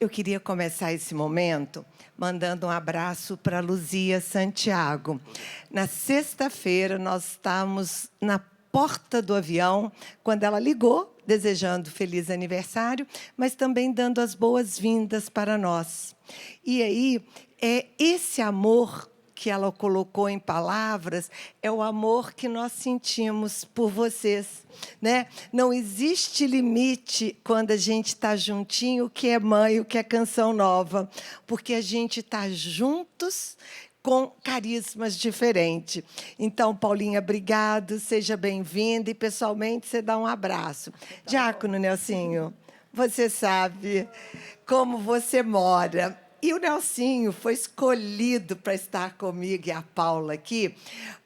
Eu queria começar esse momento mandando um abraço para Luzia Santiago. Na sexta-feira, nós estávamos na porta do avião, quando ela ligou, desejando feliz aniversário, mas também dando as boas-vindas para nós. E aí, esse amor que ela colocou em palavras é o amor que nós sentimos por vocês, né? Não existe limite quando a gente está juntinho, o que é mãe, o que é Canção Nova, porque a gente está juntos com carismas diferentes. Então, Paulinha, obrigado, seja bem-vinda e, pessoalmente, você dá um abraço. Diácono Nelsinho, você sabe como você mora. E o Nelsinho foi escolhido para estar comigo e a Paula aqui,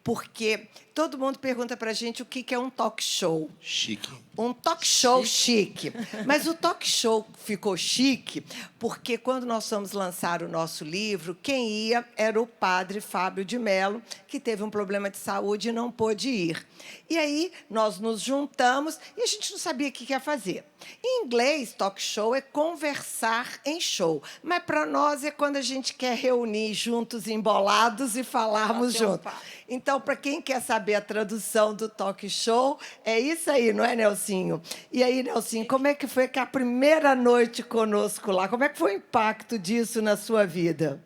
porque todo mundo pergunta para a gente o que é um talk show. Chique. Um talk show chique. Mas o talk show ficou chique porque, quando nós fomos lançar o nosso livro, quem ia era o padre Fábio de Mello, que teve um problema de saúde e não pôde ir. E aí, nós nos juntamos e a gente não sabia o que ia fazer. Em inglês, talk show é conversar em show. Mas, para nós, é quando a gente quer reunir juntos, embolados e falarmos juntos. Então, para quem quer saber a tradução do talk show, é isso aí, não é, Nelsinho? E aí, Nelsinho, como é que foi a primeira noite conosco lá? Como é que foi o impacto disso na sua vida?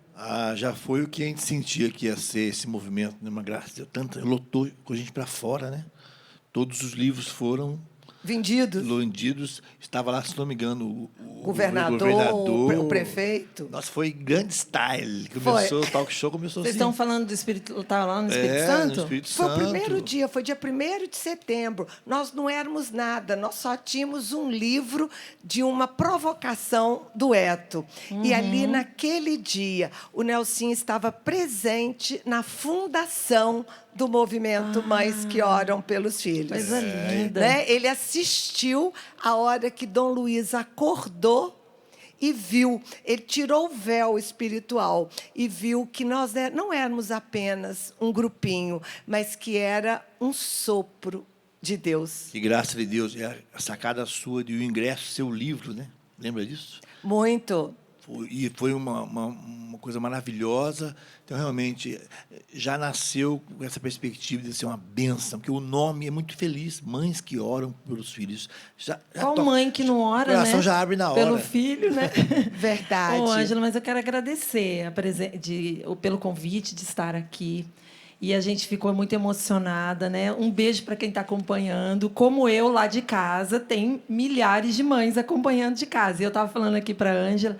Já foi o que a gente sentia que ia ser esse movimento, né? Uma graça, lotou com a gente para fora, né? Todos os livros foram vendidos. Estava lá, se não me engano, o governador, o prefeito. Nossa, foi grande style. Começou o talk show, começou Vocês assim. estão falando do Espírito... Estava lá no Espírito Santo? No Espírito Foi Santo. o primeiro dia, foi dia 1º de setembro. Nós não éramos nada, nós só tínhamos um livro de uma provocação do Eto. E ali, naquele dia, o Nelsinho estava presente na fundação do movimento Mães que Oram pelos Filhos. Coisa linda. Né? Ele assistiu a hora que Dom Luiz acordou e viu, ele tirou o véu espiritual e viu que nós não éramos apenas um grupinho, mas que era um sopro de Deus. Que graça de Deus. É a sacada sua de o ingresso, seu livro, né? Lembra disso? Muito. E foi uma coisa maravilhosa. Então, realmente, já nasceu com essa perspectiva de ser uma bênção, porque o nome é muito feliz. Mães que oram pelos filhos. Qual mãe que não ora, o coração né? já abre na hora. Pelo filho, né? Verdade. Ô, Ângela, mas eu quero agradecer pelo convite de estar aqui. E a gente ficou muito emocionada, né? Um beijo para quem está acompanhando. Como eu, lá de casa, tem milhares de mães acompanhando de casa. E eu estava falando aqui para a Ângela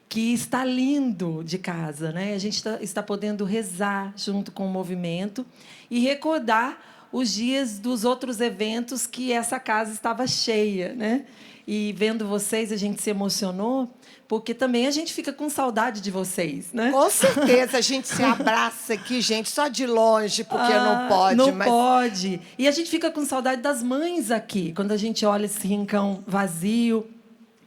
que está lindo de casa, né? A gente está podendo rezar junto com o movimento e recordar os dias dos outros eventos que essa casa estava cheia, né? E vendo vocês, a gente se emocionou, porque também a gente fica com saudade de vocês, né? Com certeza, a gente se abraça aqui, gente, só de longe, porque não pode. Não pode. E a gente fica com saudade das mães aqui, quando a gente olha esse rincão vazio,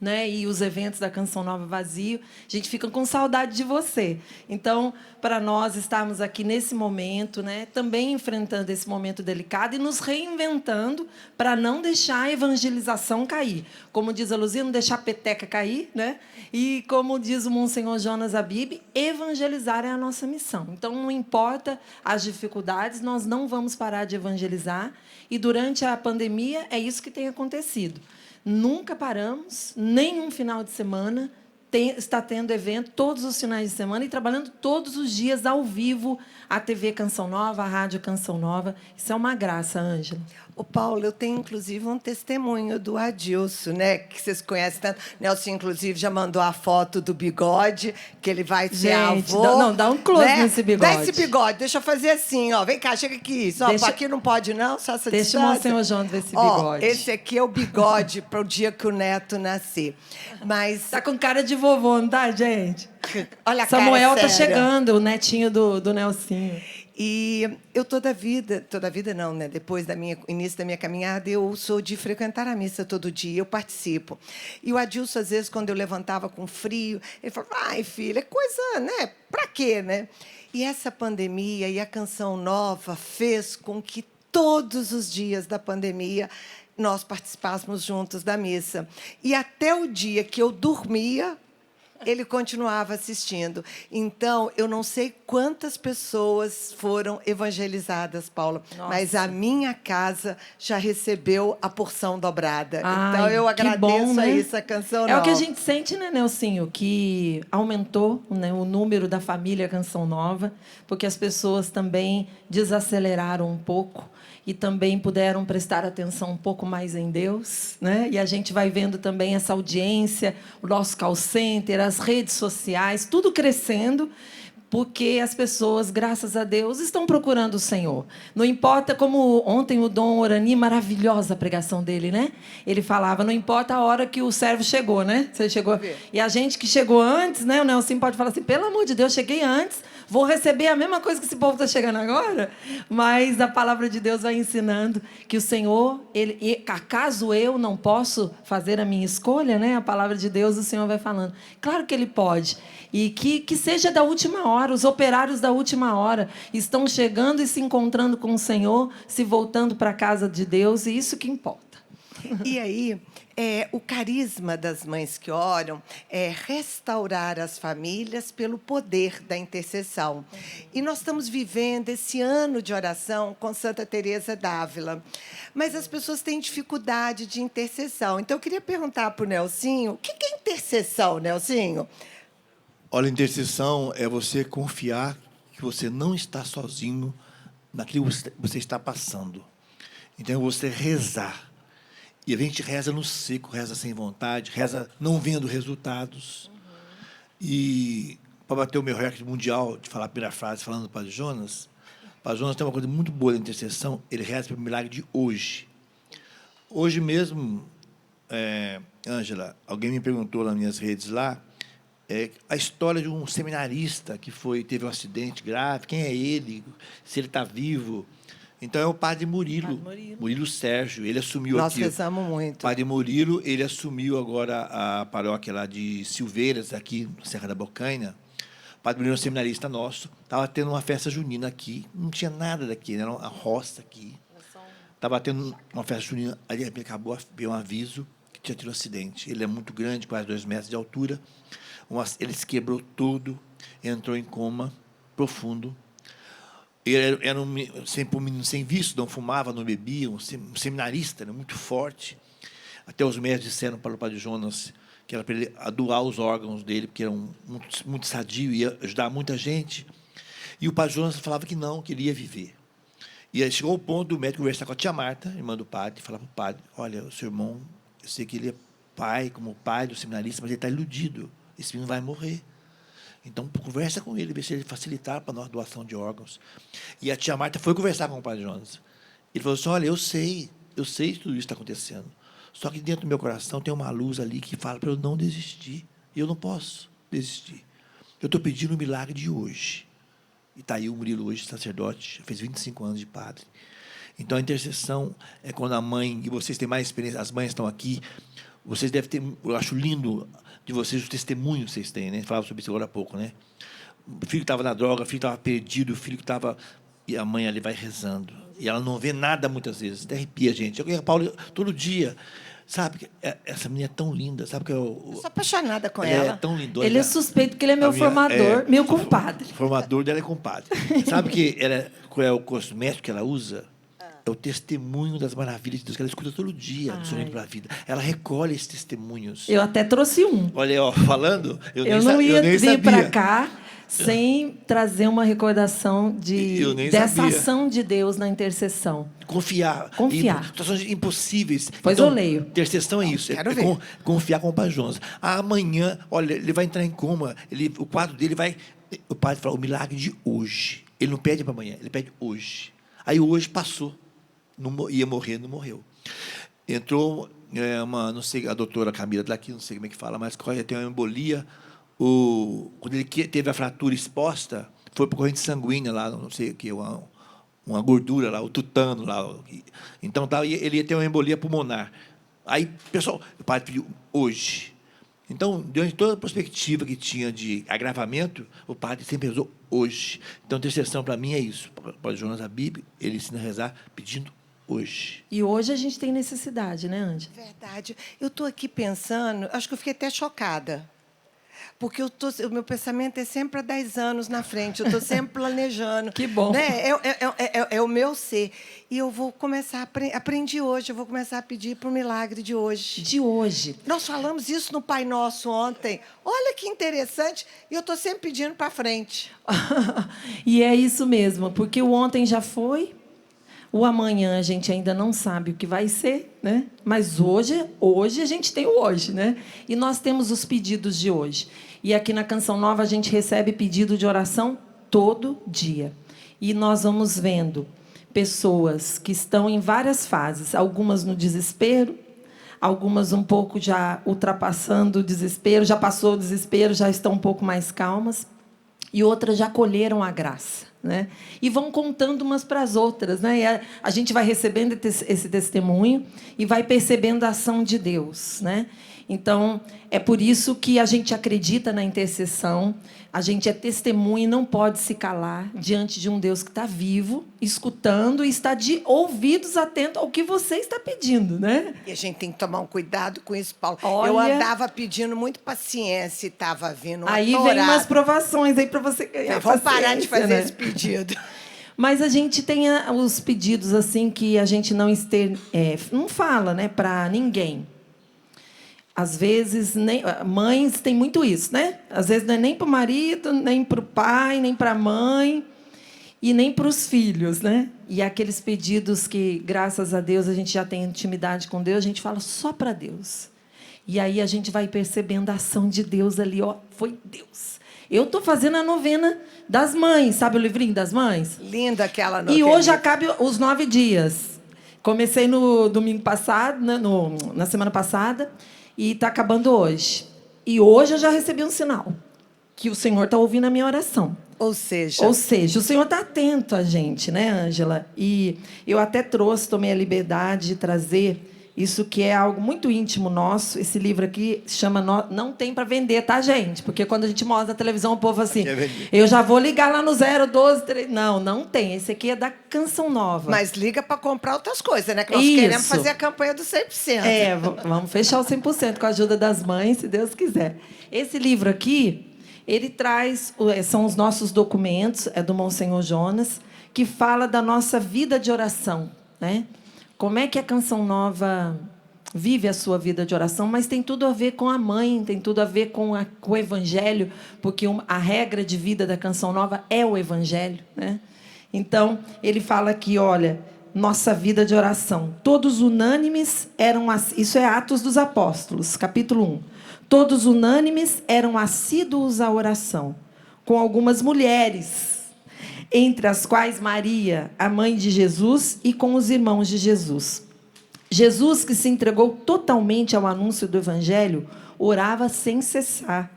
né, e os eventos da Canção Nova vazio, a gente fica com saudade de você. Então, para nós estarmos aqui nesse momento, né, também enfrentando esse momento delicado e nos reinventando para não deixar a evangelização cair. Como diz a Luzia, não deixar a peteca cair, né? E como diz o Monsenhor Jonas Abib, evangelizar é a nossa missão. Então, não importa as dificuldades, nós não vamos parar de evangelizar. E durante a pandemia é isso que tem acontecido. Nunca paramos, nenhum final de semana está tendo evento todos os finais de semana e trabalhando todos os dias ao vivo a TV Canção Nova, a Rádio Canção Nova. Isso é uma graça, Ângela. Ô, Paulo, eu tenho, inclusive, um testemunho do Adilson, né? Que vocês conhecem tanto. Nelson, inclusive, já mandou a foto do bigode, que ele vai ser avô. Dá um close nesse bigode. Dá esse bigode. Deixa eu fazer assim, ó. Vem cá, chega aqui. Só, aqui não pode, não? Só essa Deixa o Monsenhor João ver esse bigode. Esse aqui é o bigode para o dia que o neto nascer. Mas... Tá com cara de vovô, não tá, gente? Olha a Samuel cara tá séria. chegando, o netinho do Nelsinho. E eu toda a vida não, né? Depois do início da minha caminhada, eu sou de frequentar a missa todo dia, eu participo. E o Adilson, às vezes, quando eu levantava com frio, ele falava, ai, filha, é coisa, né? Pra quê, né? E essa pandemia e a Canção Nova fez com que todos os dias da pandemia nós participássemos juntos da missa. E até o dia que eu dormia, ele continuava assistindo. Então, eu não sei quantas pessoas foram evangelizadas, Paula, Nossa. mas a minha casa já recebeu a porção dobrada. Ai, então, eu agradeço bom, né? a isso, a Canção Nova. É o que a gente sente, né, Nelsinho? Que aumentou, né, o número da família Canção Nova, porque as pessoas também desaceleraram um pouco e também puderam prestar atenção um pouco mais em Deus, né? E a gente vai vendo também essa audiência, o nosso call center, as redes sociais, tudo crescendo, porque as pessoas, graças a Deus, estão procurando o Senhor. Não importa, como ontem o Dom Orani, maravilhosa a pregação dele, né? Ele falava, não importa a hora que o servo chegou, né? Você chegou. E a gente que chegou antes, né? O Nelson pode falar assim, pelo amor de Deus, cheguei antes, vou receber a mesma coisa que esse povo está chegando agora. Mas a palavra de Deus vai ensinando que o Senhor, acaso eu não posso fazer a minha escolha, né? A palavra de Deus, o Senhor vai falando. Claro que Ele pode. E que seja da última hora. Os operários da última hora estão chegando e se encontrando com o Senhor, se voltando para a casa de Deus, e isso que importa. E aí, o carisma das mães que oram é restaurar as famílias pelo poder da intercessão. E nós estamos vivendo esse ano de oração com Santa Teresa d'Ávila. Mas as pessoas têm dificuldade de intercessão. Então, eu queria perguntar para o Nelsinho, o que é intercessão, Nelsinho? Olha, intercessão é você confiar que você não está sozinho naquilo que você está passando. Então, é você rezar. E a gente reza no seco, reza sem vontade, reza não vendo resultados. E, para bater o meu recorde mundial de falar a primeira frase, falando do Padre Jonas, o Padre Jonas tem uma coisa muito boa da intercessão, ele reza pelo milagre de hoje. Hoje mesmo, Ângela, alguém me perguntou nas minhas redes lá, a história de um seminarista que teve um acidente grave, quem é ele, se ele está vivo. Então, é o Padre Murilo, Murilo Sérgio, ele assumiu Nós aqui. Nós rezamos muito. O Padre Murilo, ele assumiu agora a paróquia lá de Silveiras, aqui na Serra da Bocaina. O Padre Murilo é um seminarista nosso, estava tendo uma festa junina aqui, não tinha nada daqui, era uma roça aqui. Estava tendo uma festa junina, ali acabou, veio um aviso que tinha tido um acidente. Ele é muito grande, quase 2 metros de altura, ele se quebrou todo, entrou em coma profundo. Ele era sempre um menino sem vício, não fumava, não bebia, um seminarista, era muito forte. Até os médicos disseram para o Padre Jonas que era para ele doar os órgãos dele, porque era muito sadio, ia ajudar muita gente. E o Padre Jonas falava que não, que ele ia viver. E aí chegou o ponto do médico conversar com a tia Marta, irmã do padre, e falar para o padre, olha, o seu irmão, eu sei que ele é pai, como pai do seminarista, mas ele está iludido, esse menino vai morrer. Então, conversa com ele, vê se ele facilitar para nós a doação de órgãos. E a tia Marta foi conversar com o Padre Jonas. Ele falou assim, olha, eu sei que tudo isso está acontecendo. Só que dentro do meu coração tem uma luz ali que fala para eu não desistir. E eu não posso desistir. Eu estou pedindo o milagre de hoje. E está aí o Murilo hoje, sacerdote, fez 25 anos de padre. Então, a intercessão é quando a mãe, e vocês têm mais experiência, as mães estão aqui, vocês devem ter, eu acho lindo de vocês, o testemunho que vocês têm, né? Falava sobre isso agora há pouco, né? O filho que estava na droga, o filho que estava perdido, o filho que estava... E a mãe ali vai rezando. E ela não vê nada muitas vezes. Até arrepia a gente. Eu, Paulo, todo dia... Sabe, essa menina é tão linda. Sabe que eu sou apaixonada com ela. É tão lindona. Ele é suspeito porque ele é meu formador, meu compadre. O formador dela é compadre. Sabe qual é o cosmético que ela usa? É o testemunho das maravilhas de Deus, que ela escuta todo dia, do Sorrindo para a Vida. Ela recolhe esses testemunhos. Eu até trouxe um. Olha, ó, falando, eu não ia vir para cá sem trazer uma recordação dessa ação de Deus na intercessão. Confiar. Situações impossíveis. Pois então, eu leio. Intercessão é isso. Quero ver. Confiar com o Padre Jonas. Amanhã, olha, ele vai entrar em coma. O quadro dele vai... O padre fala, o milagre de hoje. Ele não pede para amanhã, ele pede hoje. Aí hoje passou. Ia morrer, não morreu. Entrou não sei, a doutora Camila daqui, não sei como é que fala, mas tem uma embolia. Quando ele teve a fratura exposta, foi para a corrente sanguínea lá, não sei o que, uma gordura lá, o tutano lá. Então, ele ia ter uma embolia pulmonar. Aí, pessoal, o padre pediu hoje. Então, diante de toda a perspectiva que tinha de agravamento, o padre sempre rezou hoje. Então, a intercessão, para mim, é isso. O Padre Jonas da Bíblia, ele ensina a rezar pedindo hoje. E hoje a gente tem necessidade, né, Ângela? Verdade. Eu estou aqui pensando, acho que eu fiquei até chocada. Porque o meu pensamento é sempre há 10 anos na frente. Eu estou sempre planejando. Que bom. Né? É o meu ser. E eu vou começar, aprendi hoje, eu vou começar a pedir para o milagre de hoje. De hoje. Nós falamos isso no Pai Nosso ontem. Olha que interessante. E eu estou sempre pedindo para frente. E é isso mesmo, porque o ontem já foi, o amanhã a gente ainda não sabe o que vai ser, né? Mas hoje a gente tem o hoje, né? E nós temos os pedidos de hoje. E aqui na Canção Nova a gente recebe pedido de oração todo dia. E nós vamos vendo pessoas que estão em várias fases, algumas no desespero, algumas um pouco já ultrapassando o desespero, já passou o desespero, já estão um pouco mais calmas, e outras já colheram a graça, né? E vão contando umas para as outras, né? E a gente vai recebendo esse testemunho e vai percebendo a ação de Deus, né? Então, é por isso que a gente acredita na intercessão, a gente é testemunha e não pode se calar diante de um Deus que está vivo, escutando e está de ouvidos atentos ao que você está pedindo, né? E a gente tem que tomar um cuidado com isso, Paulo. Olha, eu andava pedindo muito paciência e estava vindo aí vem umas provações aí para você ganhar. Vamos parar de fazer, né, esse pedido. Mas a gente tem os pedidos assim que a gente não fala, né, para ninguém. Às vezes, mães têm muito isso, né? Às vezes não é nem para o marido, nem para o pai, nem para a mãe e nem para os filhos, né? E aqueles pedidos que, graças a Deus, a gente já tem intimidade com Deus, a gente fala só para Deus. E aí a gente vai percebendo a ação de Deus ali, ó, foi Deus. Eu estou fazendo a novena das mães, sabe o livrinho das mães? Linda aquela novena. E hoje acaba os 9 dias. Comecei no domingo passado, né, na semana passada, e está acabando hoje. E hoje eu já recebi um sinal que o Senhor está ouvindo a minha oração. Ou seja, o Senhor está atento a gente, né, Ângela? E eu até tomei a liberdade de trazer isso que é algo muito íntimo nosso. Esse livro aqui se chama Não Tem para Vender, tá, gente? Porque quando a gente mostra na televisão, o povo assim, eu já vou ligar lá no 012... Não tem. Esse aqui é da Canção Nova. Mas liga para comprar outras coisas, né? Que nós queremos fazer a campanha do 100%. Vamos fechar o 100% com a ajuda das mães, se Deus quiser. Esse livro aqui, ele traz, são os nossos documentos, é do Monsenhor Jonas, que fala da nossa vida de oração, né? Como é que a Canção Nova vive a sua vida de oração, mas tem tudo a ver com a mãe, tem tudo a ver com o Evangelho, porque a regra de vida da Canção Nova é o Evangelho, né? Então, ele fala aqui, olha, nossa vida de oração. Todos unânimes eram... Isso é Atos dos Apóstolos, capítulo 1. Todos unânimes eram assíduos à oração, com algumas mulheres, entre as quais Maria, a mãe de Jesus, e com os irmãos de Jesus. Jesus, que se entregou totalmente ao anúncio do Evangelho, orava sem cessar,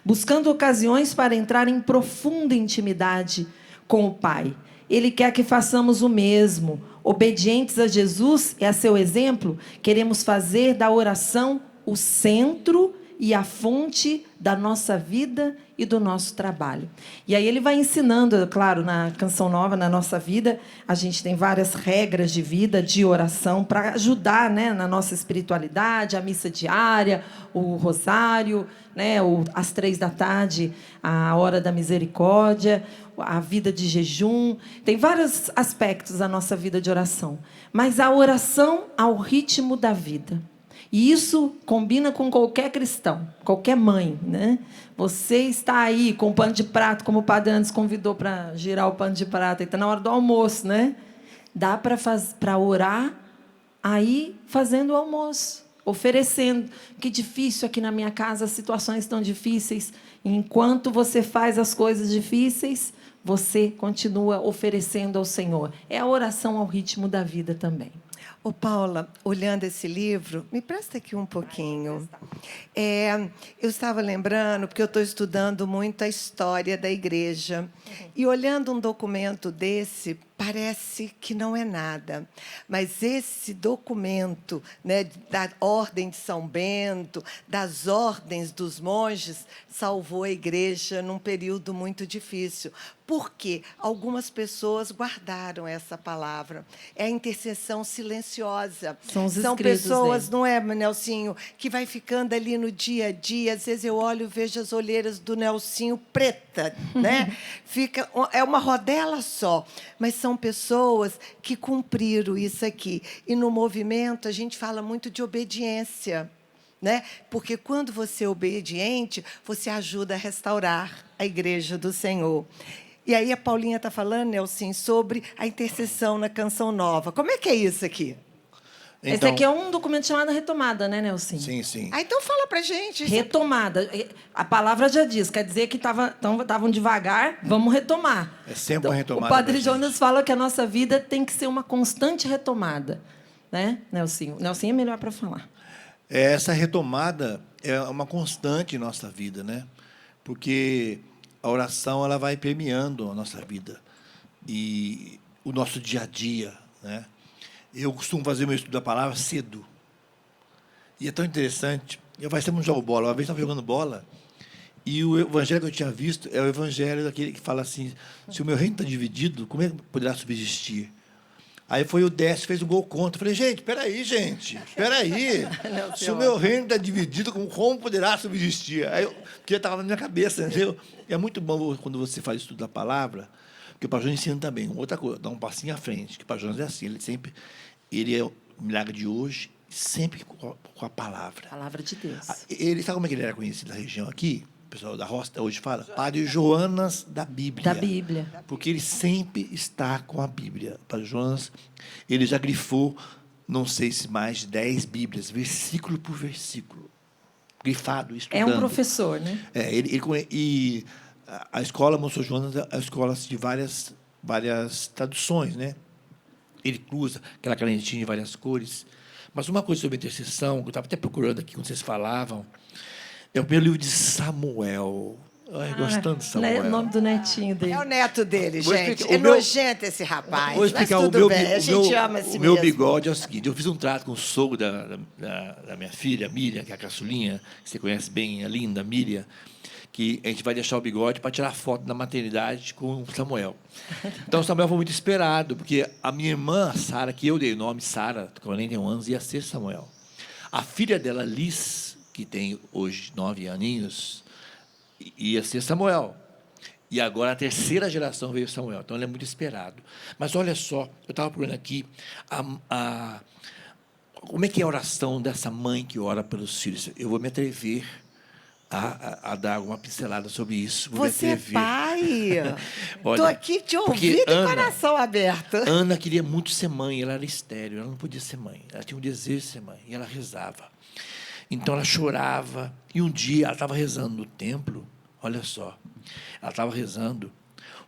buscando ocasiões para entrar em profunda intimidade com o Pai. Ele quer que façamos o mesmo. Obedientes a Jesus e a seu exemplo, queremos fazer da oração o centro e a fonte da nossa vida e do nosso trabalho. E aí ele vai ensinando, claro, na Canção Nova, na nossa vida, a gente tem várias regras de vida, de oração, para ajudar, né, na nossa espiritualidade, a missa diária, o rosário, né, às 15h, a hora da misericórdia, a vida de jejum. Tem vários aspectos da nossa vida de oração. Mas a oração ao ritmo da vida. E isso combina com qualquer cristão, qualquer mãe, né? Você está aí com o pano de prato, como o padre antes convidou para girar o pano de prato, está na hora do almoço, né? Dá para orar aí fazendo o almoço, oferecendo. Que difícil aqui na minha casa, as situações estão difíceis. Enquanto você faz as coisas difíceis, você continua oferecendo ao Senhor. É a oração ao ritmo da vida também. Ô, Paula, olhando esse livro, me presta aqui um pouquinho. Eu estava lembrando, porque eu estou estudando muito a história da igreja. E olhando um documento desse, parece que não é nada, mas esse documento, né, da Ordem de São Bento, das ordens dos monges, salvou a igreja num período muito difícil. Porque algumas pessoas guardaram essa palavra. É a intercessão silenciosa. São pessoas, dele. não é, Nelsinho, que vai ficando ali no dia a dia. Às vezes eu olho e vejo as olheiras do Nelsinho preta, né? É uma rodela só. Mas são pessoas que cumpriram isso aqui. E no movimento a gente fala muito de obediência. Né? Porque quando você é obediente, você ajuda a restaurar a igreja do Senhor. E aí a Paulinha está falando, Nelson, sobre a intercessão na Canção Nova. Como é que é isso aqui? Então, esse aqui é um documento chamado Retomada, né, Nelson? Sim, sim. Então fala pra gente. Retomada. A palavra já diz, quer dizer que estavam devagar, vamos retomar. É sempre uma retomada. O Padre Jonas fala que a nossa vida tem que ser uma constante retomada. Né, Nelson? Nelson é melhor para falar. Essa retomada é uma constante em nossa vida, né? Porque a oração ela vai permeando a nossa vida e o nosso dia a dia, né? Eu costumo fazer meu estudo da palavra cedo. E é tão interessante. Eu vai sempre jogo bola. Uma vez estava jogando bola e o evangelho que eu tinha visto é o evangelho daquele que fala assim: se o meu reino está dividido, como é que poderá subsistir? Aí foi o Décio, fez um gol contra. Eu falei, gente, espera aí. Se o meu reino está dividido, como poderá subsistir? Porque estava na minha cabeça, entendeu? E é muito bom quando você faz estudo da palavra, porque o Pastor Jonas ensina também. Outra coisa, dá um passinho à frente, que o Pastor Jonas é assim, ele é o milagre de hoje, sempre com a palavra. Palavra de Deus. Sabe como é que ele era conhecido na região aqui? O pessoal da roça hoje fala, Padre Jonas da Bíblia. Da Bíblia. Porque ele sempre está com a Bíblia. Padre Jonas, ele já grifou, não sei se mais de 10 Bíblias, versículo por versículo. Grifado, estudando. É um professor, né? E a escola Monsenhor Jonas é a escola de várias traduções, né? Ele cruza aquela canetinha de várias cores. Mas uma coisa sobre a intercessão, que eu estava até procurando aqui quando vocês falavam, é o primeiro livro de Samuel. Gostando de Samuel. É o nome do netinho dele. É o neto dele, gente. É nojento esse rapaz. Vou explicar. Mas tudo bem, a gente ama esse O meu bigode é o seguinte: eu fiz um trato com o sogro da minha filha, Miriam, que é a caçulinha, que você conhece bem, a linda Miriam, que a gente vai deixar o bigode para tirar foto na maternidade com o Samuel. Então, o Samuel foi muito esperado, porque a minha irmã, Sara, que eu dei o nome, Sara, com 41 anos, ia ser Samuel. A filha dela, Liz, que tem hoje 9 aninhos, ia ser Samuel. E agora a terceira geração veio Samuel. Então, ele é muito esperado. Mas, olha só, eu estava procurando aqui como é que é a oração dessa mãe que ora pelos filhos. Eu vou me atrever a dar uma pincelada sobre isso. Você é pai. Estou aqui de ouvido e coração aberto. Ana queria muito ser mãe, ela era estéril, ela não podia ser mãe. Ela tinha um desejo de ser mãe, e ela rezava. Então, ela chorava. E um dia, ela estava rezando no templo, olha só, ela estava rezando,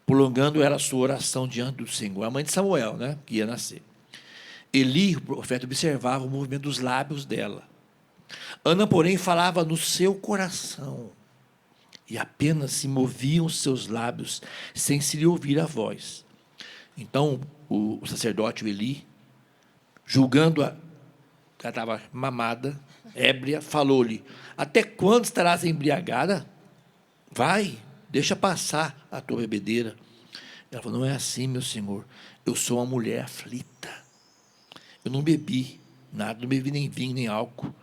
prolongando a sua oração diante do Senhor, a mãe de Samuel, né, que ia nascer. Eli, o profeta, observava o movimento dos lábios dela. Ana, porém, falava no seu coração, e apenas se moviam os seus lábios, sem se lhe ouvir a voz. Então, o sacerdote, o Eli, julgando-a, que ela estava mamada, ébria, falou-lhe, até quando estarás embriagada? Vai, deixa passar a tua bebedeira. Ela falou, não é assim, meu senhor, eu sou uma mulher aflita, eu não bebi nada, não bebi nem vinho, nem álcool,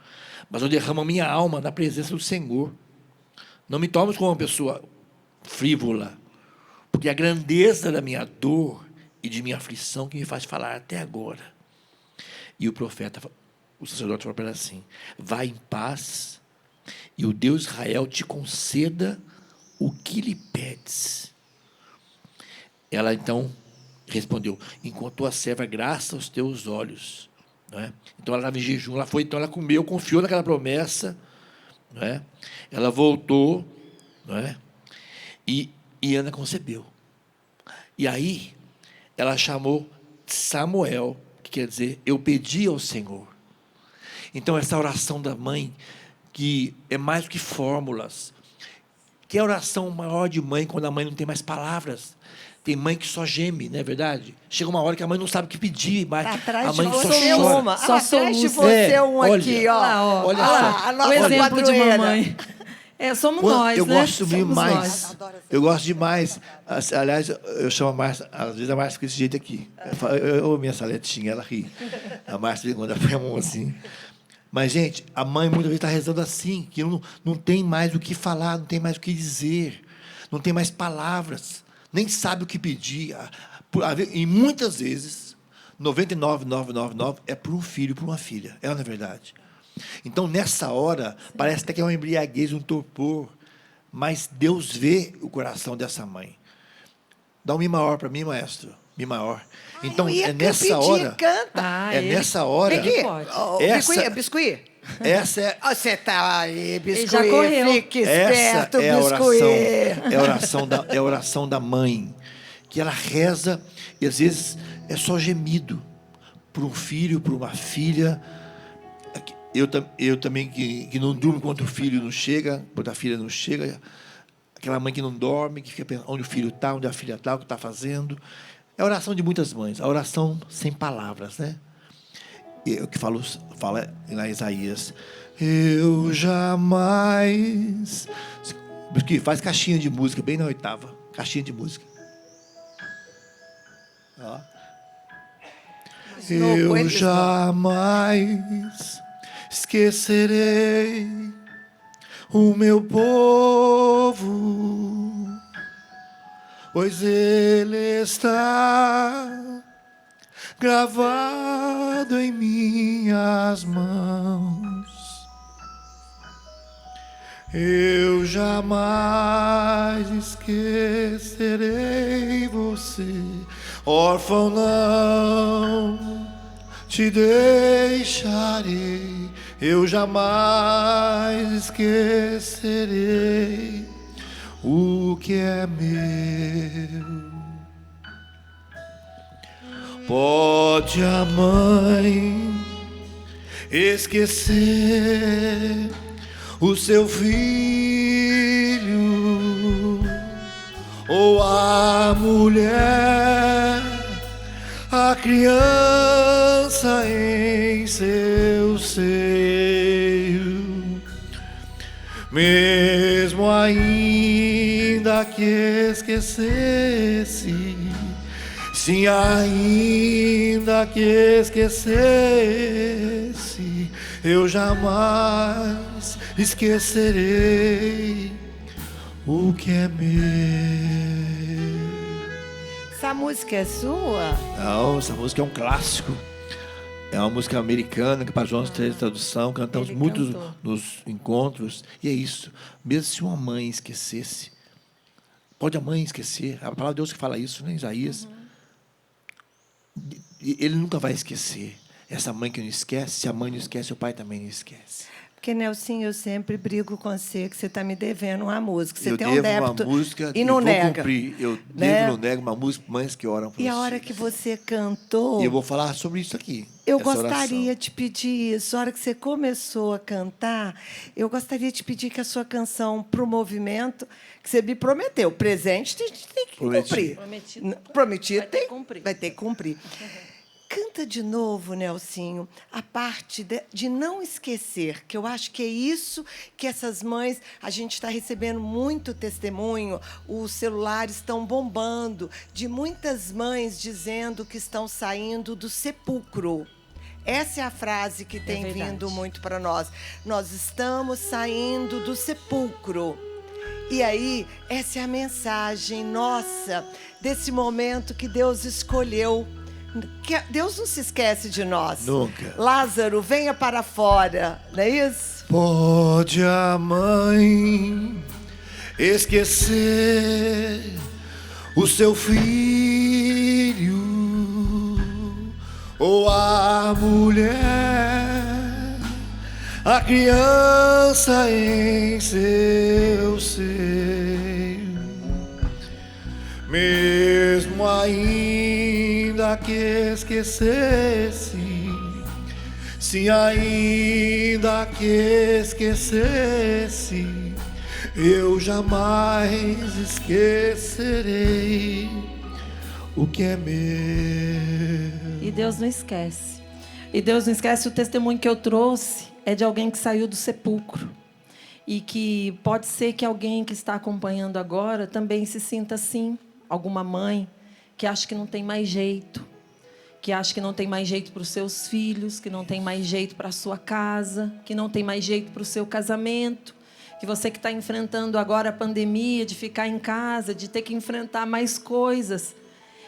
mas eu derramo a minha alma na presença do Senhor. Não me tomes como uma pessoa frívola, porque a grandeza da minha dor e de minha aflição que me faz falar até agora. E o profeta, o sacerdote falou para ela assim, vai em paz e o Deus de Israel te conceda o que lhe pedes. Ela então respondeu, enquanto tua serva graça aos teus olhos. Não é? Então ela estava em jejum, ela comeu, confiou naquela promessa, não é? Ela voltou, não é? E Ana concebeu. E aí ela chamou Samuel, que quer dizer, eu pedi ao Senhor. Então, essa oração da mãe, que é mais do que fórmulas, que é a oração maior de mãe, quando a mãe não tem mais palavras. Tem mãe que só geme, não é verdade? Chega uma hora que a mãe não sabe o que pedir, mas atrás a mãe de só você chora. uma. Só atrás de você aqui, ó. Olha só. A nossa o exemplo padroeira. de mamãe. Somos nós, eu né? gosto Somos demais. nós. Eu gosto demais. Aliás, eu chamo a Márcia, às vezes a Márcia fica desse jeito aqui. Minha saletinha, ela ri. A Márcia, quando ela põe a mão assim. Mas, gente, a mãe muitas vezes está rezando assim, que não tem mais o que falar, não tem mais o que dizer, não tem mais palavras, nem sabe o que pedir. E muitas vezes, 99,999 é por um filho, por uma filha. É ou não é verdade? Então, nessa hora, parece até que é uma embriaguez, um torpor, mas Deus vê o coração dessa mãe. Dá um Mi maior para mim, maestro. Mi maior. Então, é nessa hora... Canta. Nessa hora... Biscuit. Essa é... Você tá aí, Biscuit. Ele já correu. Fique esperto, essa é a Biscuit. é a oração da mãe, que ela reza, e às vezes é só gemido, por um filho, por uma filha. Eu também, que não durmo quando o filho não chega, quando a filha não chega, aquela mãe que não dorme, que fica pensando onde o filho está, onde a filha está, o que está fazendo. É a oração de muitas mães, a oração sem palavras, né? O que fala lá em Isaías. Eu jamais... Faz caixinha de música, bem na oitava. Caixinha de música. Ó. Eu jamais esquecerei o meu povo, pois ele está gravado em minhas mãos. Eu jamais esquecerei você, órfão não te deixarei. Eu jamais esquecerei o que é meu. Pode a mãe esquecer o seu filho, ou a mulher, a criança em seu seio, mesmo ainda que esquecesse, sim, ainda que esquecesse, eu jamais esquecerei o que é meu. Essa música é sua? Não, essa música é um clássico. É uma música americana que para João fez tradução, cantamos muito nos encontros. E é isso. Mesmo se uma mãe esquecesse, pode a mãe esquecer? A palavra de Deus que fala isso, né, Isaías? Ele nunca vai esquecer. Essa mãe que não esquece, se a mãe não esquece, o pai também não esquece. Porque, Nelsinho, eu sempre brigo com você que você está me devendo uma música. Você eu tem um débito uma música e não nega. Cumprir. Eu né? devo, não nego uma música, mães que oram por E você. a hora que você cantou... E eu vou falar sobre isso aqui. Eu gostaria de pedir isso. A hora que você começou a cantar, eu gostaria de pedir que a sua canção para o movimento, que você me prometeu, presente, a gente tem que cumprir. Prometido vai ter que cumprir. Canta de novo, Nelsinho, a parte de não esquecer, que eu acho que é isso que essas mães... A gente está recebendo muito testemunho, os celulares estão bombando, de muitas mães dizendo que estão saindo do sepulcro. Essa é a frase que tem vindo muito para nós. Nós estamos saindo do sepulcro. E aí, essa é a mensagem nossa, desse momento que Deus escolheu. Que Deus não se esquece de nós. Nunca. Lázaro, venha para fora, não é isso? Pode a mãe esquecer o seu filho, ou a mulher, a criança em seu seio, mesmo ainda que esquecesse, se ainda que esquecesse, eu jamais esquecerei o que é meu. E Deus não esquece. E Deus não esquece. O testemunho que eu trouxe é de alguém que saiu do sepulcro. E que pode ser que alguém que está acompanhando agora também se sinta assim. Alguma mãe que acha que não tem mais jeito. Que acha que não tem mais jeito para os seus filhos. Que não tem mais jeito para a sua casa. Que não tem mais jeito para o seu casamento. Que você que está enfrentando agora a pandemia, de ficar em casa, de ter que enfrentar mais coisas.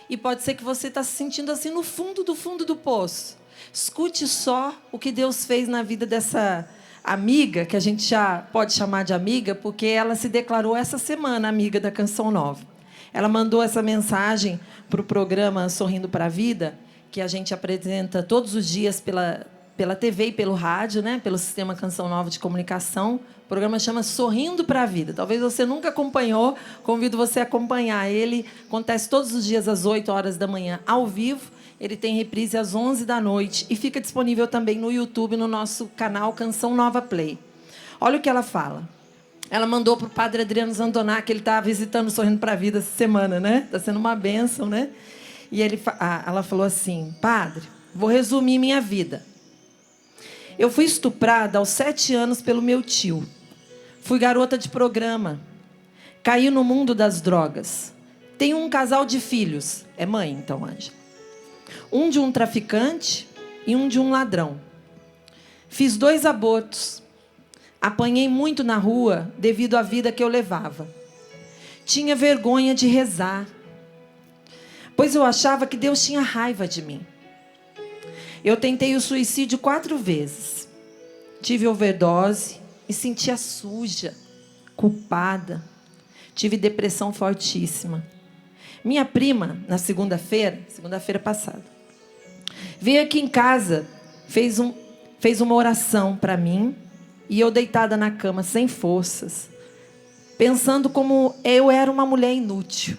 E pode ser que você está se sentindo assim no fundo do poço. Escute só o que Deus fez na vida dessa amiga, que a gente já pode chamar de amiga, porque ela se declarou essa semana amiga da Canção Nova. Ela mandou essa mensagem para o programa Sorrindo para a Vida, que a gente apresenta todos os dias pela TV e pelo rádio, né? Pelo Sistema Canção Nova de Comunicação. O programa chama Sorrindo para a Vida. Talvez você nunca acompanhou, convido você a acompanhar. Ele acontece todos os dias às 8 horas da manhã, ao vivo. Ele tem reprise às 11 da noite e fica disponível também no YouTube, no nosso canal Canção Nova Play. Olha o que ela fala. Ela mandou para o padre Adriano Zandoná, que ele está visitando o Sorrindo para a Vida essa semana, né? Está sendo uma bênção, né? E ela falou assim: padre, vou resumir minha vida. Eu fui estuprada aos 7 anos pelo meu tio. Fui garota de programa. Caí no mundo das drogas. Tenho um casal de filhos. É mãe, então, Ângela. Um de um traficante e um de um ladrão. Fiz 2 abortos. Apanhei muito na rua devido à vida que eu levava. Tinha vergonha de rezar, pois eu achava que Deus tinha raiva de mim. Eu tentei o suicídio 4 vezes. Tive overdose, me sentia suja, culpada. Tive depressão fortíssima. Minha prima, na segunda-feira passada, veio aqui em casa, fez uma oração para mim, e eu deitada na cama, sem forças, pensando como eu era uma mulher inútil.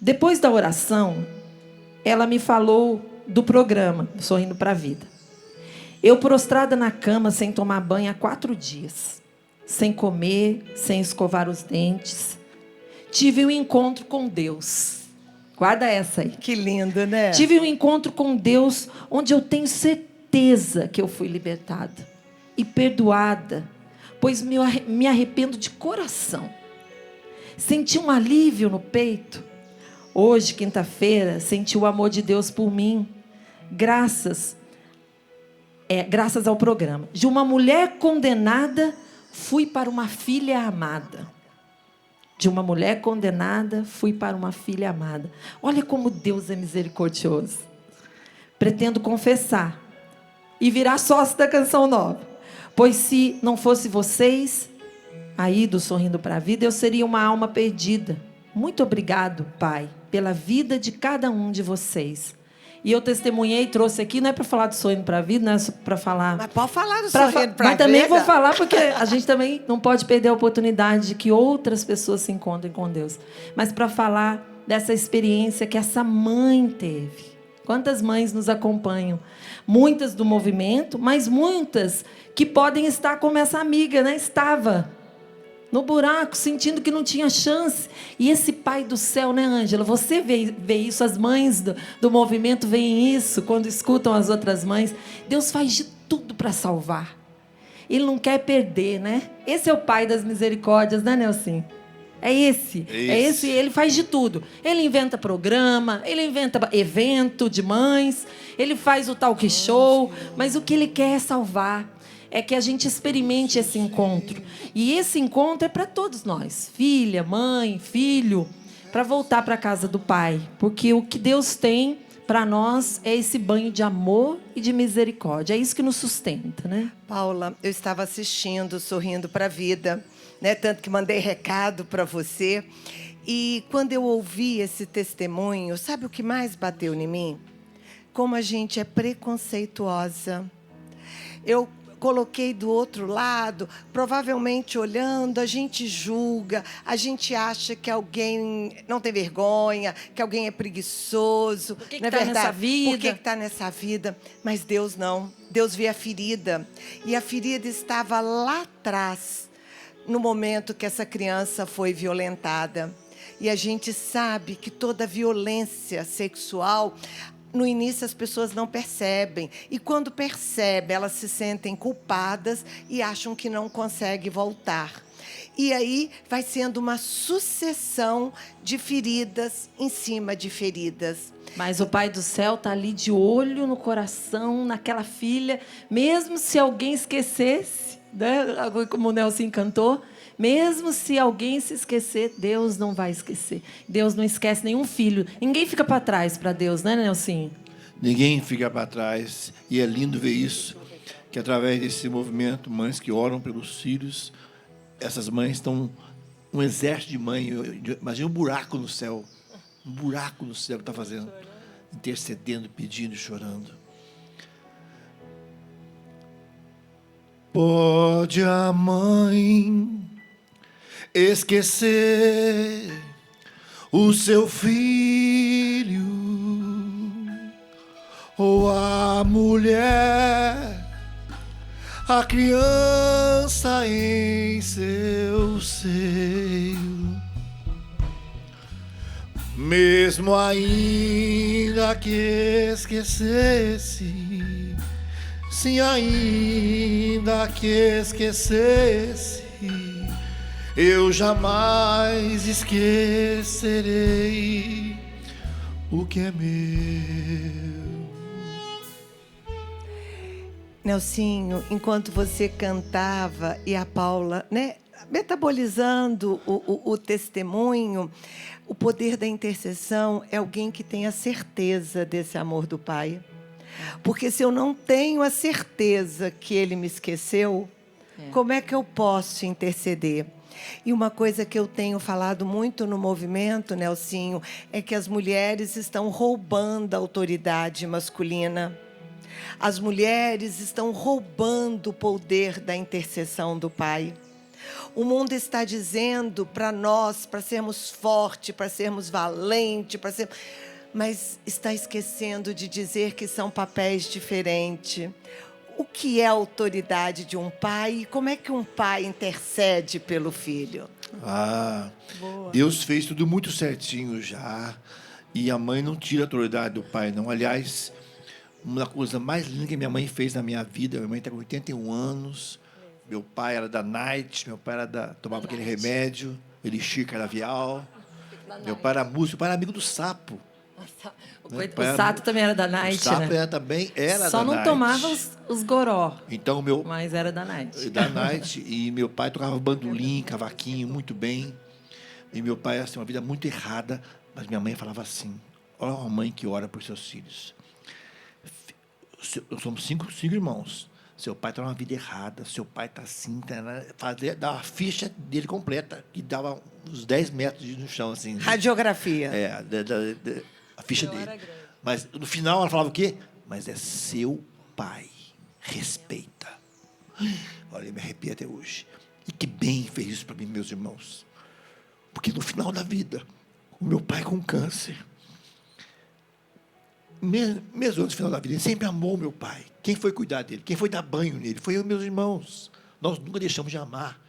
Depois da oração, ela me falou do programa Sorrindo para a Vida. Eu prostrada na cama, sem tomar banho há 4 dias, sem comer, sem escovar os dentes, tive um encontro com Deus. Guarda essa aí. Que lindo, né? Tive um encontro com Deus onde eu tenho certeza que eu fui libertada e perdoada, pois me arrependo de coração. Senti um alívio no peito. Hoje, quinta-feira, senti o amor de Deus por mim, graças ao programa. De uma mulher condenada, fui para uma filha amada. De uma mulher condenada, fui para uma filha amada. Olha como Deus é misericordioso. Pretendo confessar e virar sócio da Canção Nova. Pois se não fosse vocês, aí do Sorrindo para a Vida, eu seria uma alma perdida. Muito obrigado, Pai, pela vida de cada um de vocês. E eu testemunhei, trouxe aqui, não é para falar do Sorrindo para a Vida, não é para falar... Mas pode falar do Sorrindo para a Vida. Mas também vou falar, porque a gente também não pode perder a oportunidade de que outras pessoas se encontrem com Deus. Mas para falar dessa experiência que essa mãe teve. Quantas mães nos acompanham? Muitas do movimento, mas muitas que podem estar como essa amiga, né? Estava no buraco, sentindo que não tinha chance. E esse Pai do céu, né, Ângela? Você vê isso, as mães do movimento veem isso quando escutam as outras mães. Deus faz de tudo para salvar. Ele não quer perder, né? Esse é o Pai das misericórdias, né, Nelson? É esse, ele faz de tudo. Ele inventa programa, ele inventa evento de mães, ele faz o talk show, mas o que ele quer é salvar. É que a gente experimente esse encontro. E esse encontro é para todos nós. Filha, mãe, filho, para voltar para a casa do Pai. Porque o que Deus tem para nós é esse banho de amor e de misericórdia. É isso que nos sustenta, né? Paula, eu estava assistindo Sorrindo para a Vida, né? Tanto que mandei recado para você. E quando eu ouvi esse testemunho, sabe o que mais bateu em mim? Como a gente é preconceituosa. Eu coloquei do outro lado, provavelmente olhando, a gente julga, a gente acha que alguém não tem vergonha, que alguém é preguiçoso. Por que está nessa vida? Por que está nessa vida? Mas Deus não. Deus vê a ferida. E a ferida estava lá atrás, no momento que essa criança foi violentada. E a gente sabe que toda violência sexual, no início as pessoas não percebem. E quando percebem, elas se sentem culpadas e acham que não conseguem voltar. E aí vai sendo uma sucessão de feridas em cima de feridas. Mas o Pai do Céu está ali de olho no coração, naquela filha, mesmo se alguém esquecesse, né? Como o Nelson cantou, mesmo se alguém se esquecer, Deus não vai esquecer. Deus não esquece nenhum filho. Ninguém fica para trás para Deus, né, Nelson? Ninguém fica para trás. E é lindo ver isso, que através desse movimento, mães que oram pelos filhos, essas mães estão um exército de mães. Imagina um buraco no céu. Um buraco no céu que está fazendo. Intercedendo, pedindo, chorando. Pode a mãe esquecer o seu filho, ou a mulher, a criança em seu seio, mesmo ainda que esquecesse, sim, ainda que esquecesse, eu jamais esquecerei o que é meu. Nelsinho, enquanto você cantava e a Paula, né, metabolizando o testemunho, o poder da intercessão é alguém que tem a certeza desse amor do Pai. Porque se eu não tenho a certeza que Ele me esqueceu, como é que eu posso interceder? E uma coisa que eu tenho falado muito no movimento, Nelsinho, é que as mulheres estão roubando a autoridade masculina. As mulheres estão roubando o poder da intercessão do Pai. O mundo está dizendo para nós, para sermos fortes, para sermos valentes, mas está esquecendo de dizer que são papéis diferentes. O que é a autoridade de um pai e como é que um pai intercede pelo filho? Boa. Deus fez tudo muito certinho já. E a mãe não tira a autoridade do pai, não. Aliás, uma coisa mais linda que minha mãe fez na minha vida, minha mãe está com 81 anos, meu pai era da Night, meu pai tomava aquele remédio, Elixir Caravial, meu pai era músico, meu pai era amigo do Sapo. O Sato também era da Night, o Sapo, né? Também era Só da não Night. Tomava os goró, então, mas era da Night. Da Night, e meu pai tocava bandolim, cavaquinho, muito bem. E meu pai, assim, uma vida muito errada, mas minha mãe falava assim, olha uma mãe que ora por seus filhos. Somos cinco irmãos. Seu pai está numa vida errada, seu pai está assim, dava a ficha dele completa, que dava uns 10 metros no chão. Assim, radiografia. A ficha dele. Mas no final ela falava o quê? Mas é seu pai, respeita. Olha, eu me arrepio até hoje. E que bem fez isso para mim, meus irmãos. Porque no final da vida, o meu pai com câncer, mesmo antes do final da vida, ele sempre amou meu pai. Quem foi cuidar dele? Quem foi dar banho nele? Foi eu e meus irmãos. Nós nunca deixamos de amar.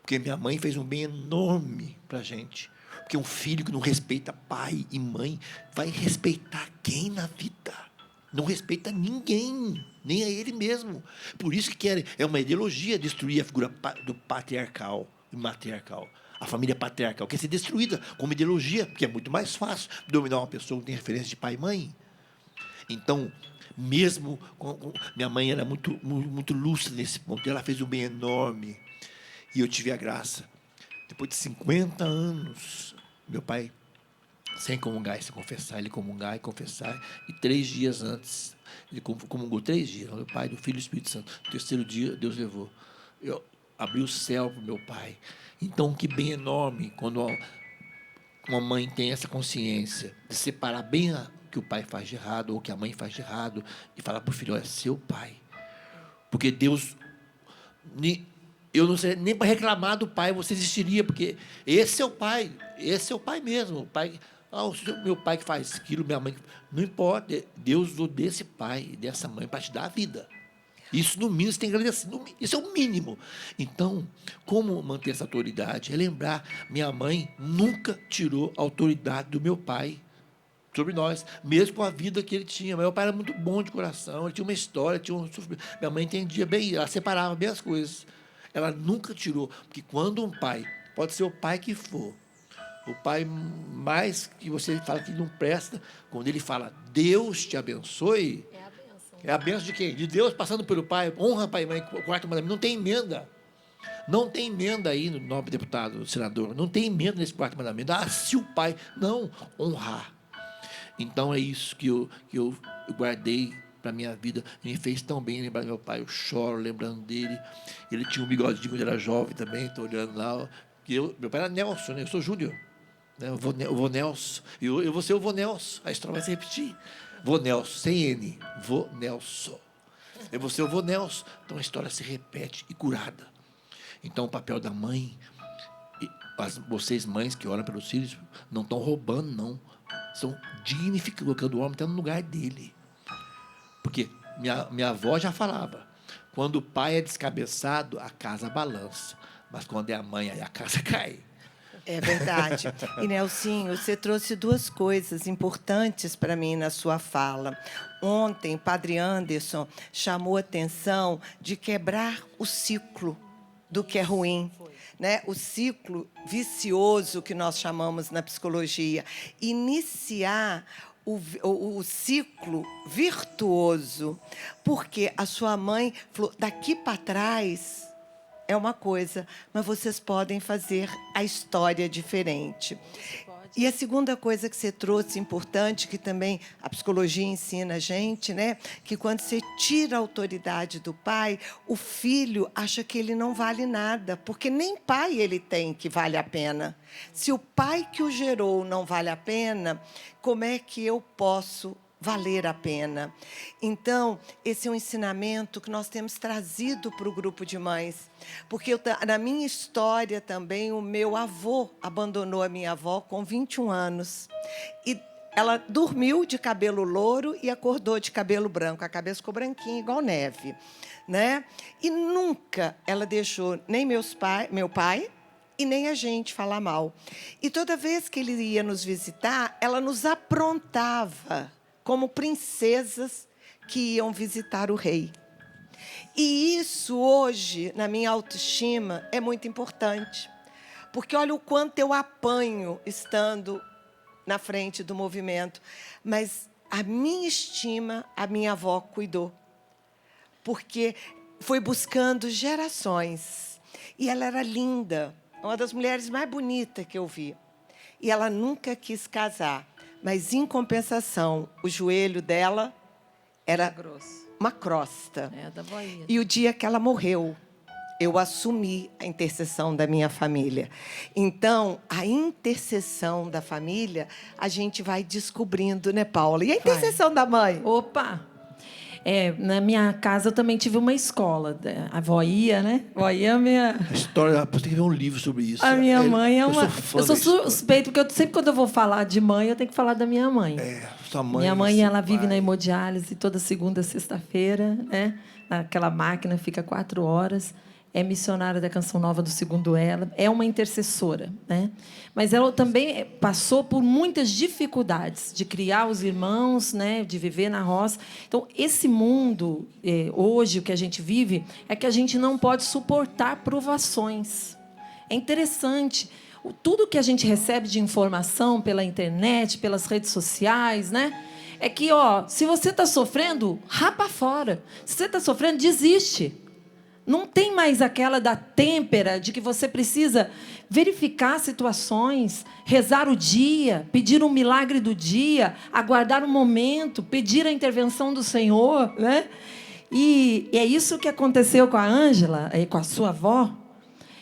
Porque minha mãe fez um bem enorme para a gente. Porque um filho que não respeita pai e mãe, vai respeitar quem na vida? Não respeita ninguém, nem a ele mesmo. Por isso que querem, é uma ideologia destruir a figura do patriarcal e matriarcal. A família patriarcal quer ser destruída como ideologia, porque é muito mais fácil dominar uma pessoa que tem referência de pai e mãe. Então, mesmo minha mãe era muito, muito lúcida nesse ponto, ela fez um bem enorme. E eu tive a graça. Depois de 50 anos, meu pai, sem comungar e se confessar, ele comungar e confessar. E 3 dias antes, ele comungou 3 dias. O Pai, do Filho e do Espírito Santo. No 3º dia, Deus levou. Eu abri o céu para o meu pai. Então, que bem enorme quando uma mãe tem essa consciência de separar bem o que o pai faz de errado ou o que a mãe faz de errado e falar para o filho, é seu pai. Porque Deus... Eu não sei nem para reclamar do pai você existiria, porque esse é o pai mesmo. O pai, o meu pai que faz aquilo, minha mãe... Não importa, Deus usou desse pai e dessa mãe para te dar a vida. Isso, no mínimo, você tem que agradecer. Isso é o mínimo. Então, como manter essa autoridade? É lembrar, minha mãe nunca tirou a autoridade do meu pai sobre nós, mesmo com a vida que ele tinha. Meu pai era muito bom de coração, ele tinha uma história, tinha um sofrimento. Minha mãe entendia bem, ela separava bem as coisas. Ela nunca tirou, porque quando um pai, pode ser o pai que for, o pai mais que você fala que não presta, quando ele fala, Deus te abençoe, é a bênção de quem? De Deus passando pelo pai, honra pai e mãe, quarto mandamento, não tem emenda. Não tem emenda aí, no nobre deputado, senador, não tem emenda nesse quarto mandamento. Ah, se o pai, não, honrar. Então, é isso que eu guardei para a minha vida. Me fez tão bem lembrar do meu pai. Eu choro lembrando dele. Ele tinha um bigodinho quando era jovem também, estou olhando lá. Meu pai era Nelson, né? Eu sou Júnior. Né? Eu vou Nelson. Eu vou ser o vô Nelson. A história vai se repetir. Vô Nelson, sem N. Vô Nelson. Eu vou ser o vô Nelson. Então, a história se repete e curada. Então, o papel da mãe, vocês mães que oram pelos filhos, não estão roubando, não. Estão dignificando, colocando o homem até no lugar dele. Porque minha avó já falava, quando o pai é descabeçado, a casa balança. Mas quando é a mãe, aí a casa cai. É verdade. E, Nelsinho, você trouxe duas coisas importantes para mim na sua fala. Ontem, o padre Anderson chamou a atenção de quebrar o ciclo do que é ruim, né? O ciclo vicioso que nós chamamos na psicologia. Iniciar o ciclo virtuoso, porque a sua mãe falou, daqui para trás é uma coisa, mas vocês podem fazer a história diferente. E a segunda coisa que você trouxe, importante, que também a psicologia ensina a gente, né? Que quando você tira a autoridade do pai, o filho acha que ele não vale nada, porque nem pai ele tem que vale a pena. Se o pai que o gerou não vale a pena, como é que eu posso valer a pena? Então, esse é um ensinamento que nós temos trazido para o grupo de mães. Porque na minha história também, o meu avô abandonou a minha avó com 21 anos. E ela dormiu de cabelo louro e acordou de cabelo branco. A cabeça ficou branquinha, igual neve, né? E nunca ela deixou nem meu pai e nem a gente falar mal. E toda vez que ele ia nos visitar, ela nos aprontava como princesas que iam visitar o rei. E isso, hoje, na minha autoestima, é muito importante. Porque olha o quanto eu apanho estando na frente do movimento. Mas a minha estima, a minha avó cuidou. Porque foi buscando gerações. E ela era linda, uma das mulheres mais bonitas que eu vi. E ela nunca quis casar. Mas, em compensação, o joelho dela era uma crosta. É, da Bahia. E o dia que ela morreu, eu assumi a intercessão da minha família. Então, a intercessão da família, a gente vai descobrindo, né, Paula? E a intercessão da mãe? Opa! Na minha casa eu também tive uma escola. A avó ia, né? A avó ia, A história, você tem que ver um livro sobre isso. A minha mãe é uma... Eu sou suspeito, porque sempre quando eu vou falar de mãe, eu tenho que falar da minha mãe. Sua mãe... Minha mãe, ela vive na hemodiálise toda segunda, sexta-feira, né? Aquela máquina fica 4 horas. É missionária da Canção Nova do Segundo Ela, é uma intercessora, né? Mas ela também passou por muitas dificuldades de criar os irmãos, né? De viver na roça. Então, esse mundo, hoje, o que a gente vive, é que a gente não pode suportar provações. É interessante. Tudo que a gente recebe de informação pela internet, pelas redes sociais, né? É que, se você está sofrendo, rapa fora. Se você está sofrendo, desiste. Não tem mais aquela da têmpera de que você precisa verificar situações, rezar o dia, pedir um milagre do dia, aguardar um momento, pedir a intervenção do Senhor, né? E é isso que aconteceu com a Ângela, com a sua avó.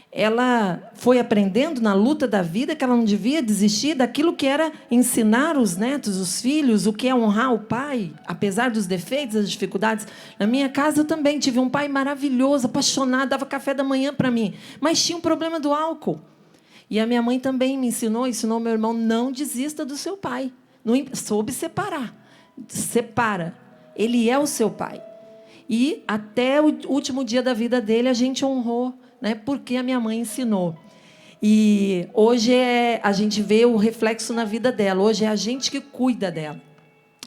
Ela foi aprendendo na luta da vida que ela não devia desistir daquilo que era ensinar os netos, os filhos, o que é honrar o pai, apesar dos defeitos, das dificuldades. Na minha casa eu também tive um pai maravilhoso, apaixonado, dava café da manhã para mim, mas tinha um problema do álcool. E a minha mãe também me ensinou meu irmão, não desista do seu pai. Não soube separar. Separa. Ele é o seu pai. E até o último dia da vida dele a gente honrou, né? Porque a minha mãe ensinou. E hoje a gente vê o reflexo na vida dela. Hoje é a gente que cuida dela.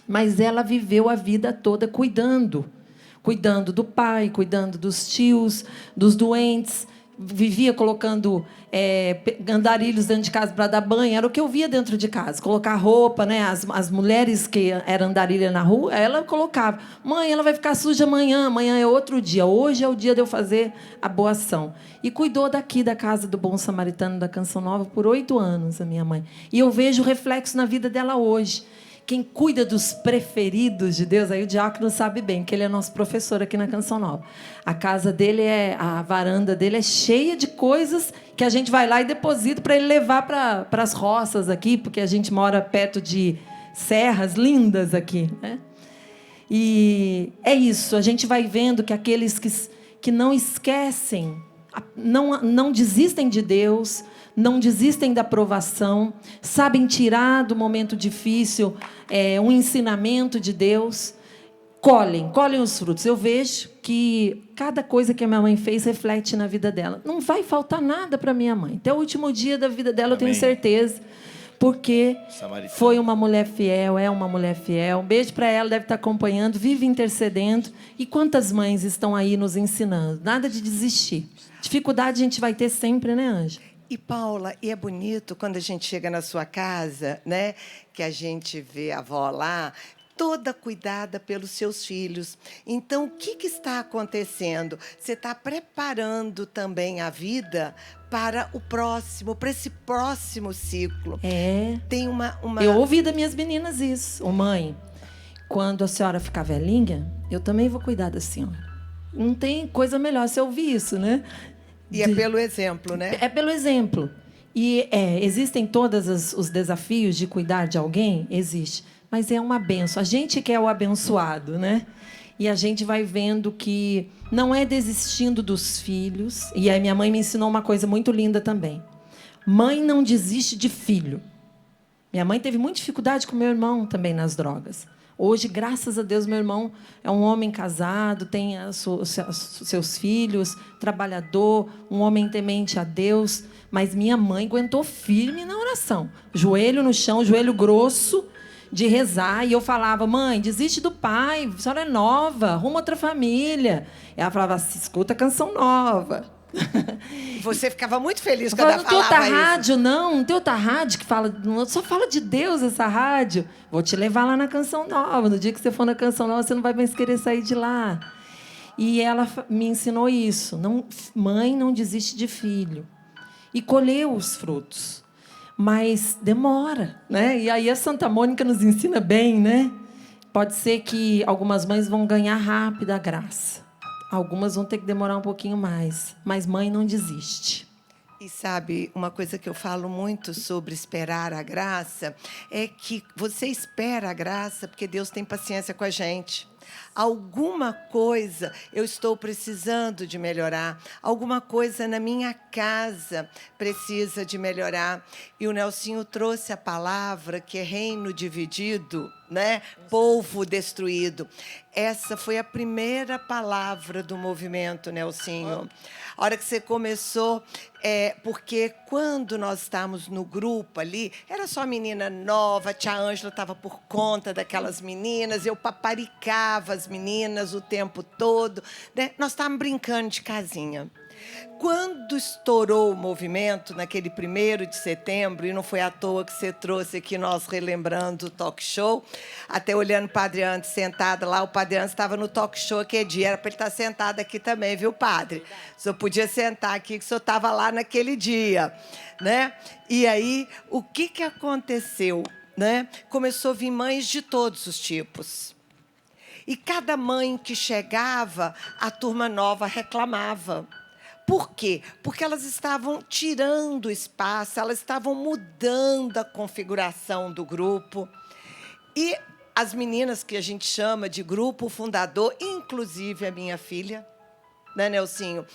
Mas ela viveu a vida toda cuidando do pai, cuidando dos tios, dos doentes. Vivia colocando andarilhos dentro de casa para dar banho. Era o que eu via dentro de casa. Colocar roupa, né? As mulheres que eram andarilha na rua, ela colocava. Mãe, ela vai ficar suja amanhã. Amanhã é outro dia. Hoje é o dia de eu fazer a boa ação. E cuidou daqui da Casa do Bom Samaritano da Canção Nova por 8 anos, a minha mãe. E eu vejo o reflexo na vida dela hoje. Quem cuida dos preferidos de Deus, aí o diácono sabe bem, que ele é nosso professor aqui na Canção Nova. A casa dele, a varanda dele é cheia de coisas que a gente vai lá e deposita para ele levar para as roças aqui, porque a gente mora perto de serras lindas aqui, né? E é isso, a gente vai vendo que aqueles que não esquecem, não desistem de Deus, não desistem da provação, sabem tirar do momento difícil um ensinamento de Deus, colhem os frutos. Eu vejo que cada coisa que a minha mãe fez reflete na vida dela. Não vai faltar nada para minha mãe. Até o último dia da vida dela, amém, eu tenho certeza, porque foi uma mulher fiel, é uma mulher fiel. Um beijo para ela, deve estar acompanhando, vive intercedendo. E quantas mães estão aí nos ensinando? Nada de desistir. Dificuldade a gente vai ter sempre, né, Ângela? E, Paula, e é bonito quando a gente chega na sua casa, né, que a gente vê a avó lá, toda cuidada pelos seus filhos. Então, o que está acontecendo? Você está preparando também a vida para o próximo, para esse próximo ciclo. Tem uma... Eu ouvi das minhas meninas isso. Ô, mãe, quando a senhora ficar velhinha, eu também vou cuidar da senhora. Não tem coisa melhor se eu ouvir isso, né? E é pelo exemplo, né? É pelo exemplo. E existem todos os desafios de cuidar de alguém? Existe. Mas é uma bênção. A gente que é o abençoado, né? E a gente vai vendo que não é desistindo dos filhos. E aí minha mãe me ensinou uma coisa muito linda também. Mãe não desiste de filho. Minha mãe teve muita dificuldade com meu irmão também nas drogas. Hoje, graças a Deus, meu irmão é um homem casado, tem seus filhos, trabalhador, um homem temente a Deus. Mas minha mãe aguentou firme na oração. Joelho no chão, joelho grosso, de rezar. E eu falava, mãe, desiste do pai, a senhora é nova, arruma outra família. E ela falava, escuta a Canção Nova. Você ficava muito feliz quando ela falava isso. Não tem outra rádio, não tem outra rádio que fala... Só fala de Deus essa rádio. Vou te levar lá na Canção Nova. No dia que você for na Canção Nova, você não vai mais querer sair de lá. E ela me ensinou isso. Mãe não desiste de filho. E colheu os frutos. Mas demora, né? E aí a Santa Mônica nos ensina bem, né? Pode ser que algumas mães vão ganhar rápido a graça. Algumas vão ter que demorar um pouquinho mais. Mas mãe não desiste. E sabe, uma coisa que eu falo muito sobre esperar a graça é que você espera a graça porque Deus tem paciência com a gente. Alguma coisa eu estou precisando de melhorar. Alguma coisa na minha casa precisa de melhorar. E o Nelsinho trouxe a palavra que é reino dividido, né? Povo destruído. Essa foi a primeira palavra do movimento, Nelsinho. A hora que você começou, porque quando nós estávamos no grupo ali, era só menina nova, a tia Ângela estava por conta daquelas meninas, eu paparicava as meninas o tempo todo, né? Nós estávamos brincando de casinha. Quando estourou o movimento, naquele 1º de setembro, e não foi à toa que você trouxe aqui nós relembrando o talk show, até olhando o Padre Antes sentada lá, o Padre Antes estava no talk show aquele dia, era para ele estar sentado aqui também, viu, padre? O senhor podia sentar aqui, que o senhor estava lá naquele dia, né? E aí, o que aconteceu, né? Começou a vir mães de todos os tipos. E cada mãe que chegava, a turma nova reclamava. Por quê? Porque elas estavam tirando espaço, elas estavam mudando a configuração do grupo. E as meninas que a gente chama de grupo fundador, inclusive a minha filha, né, Nelsinho,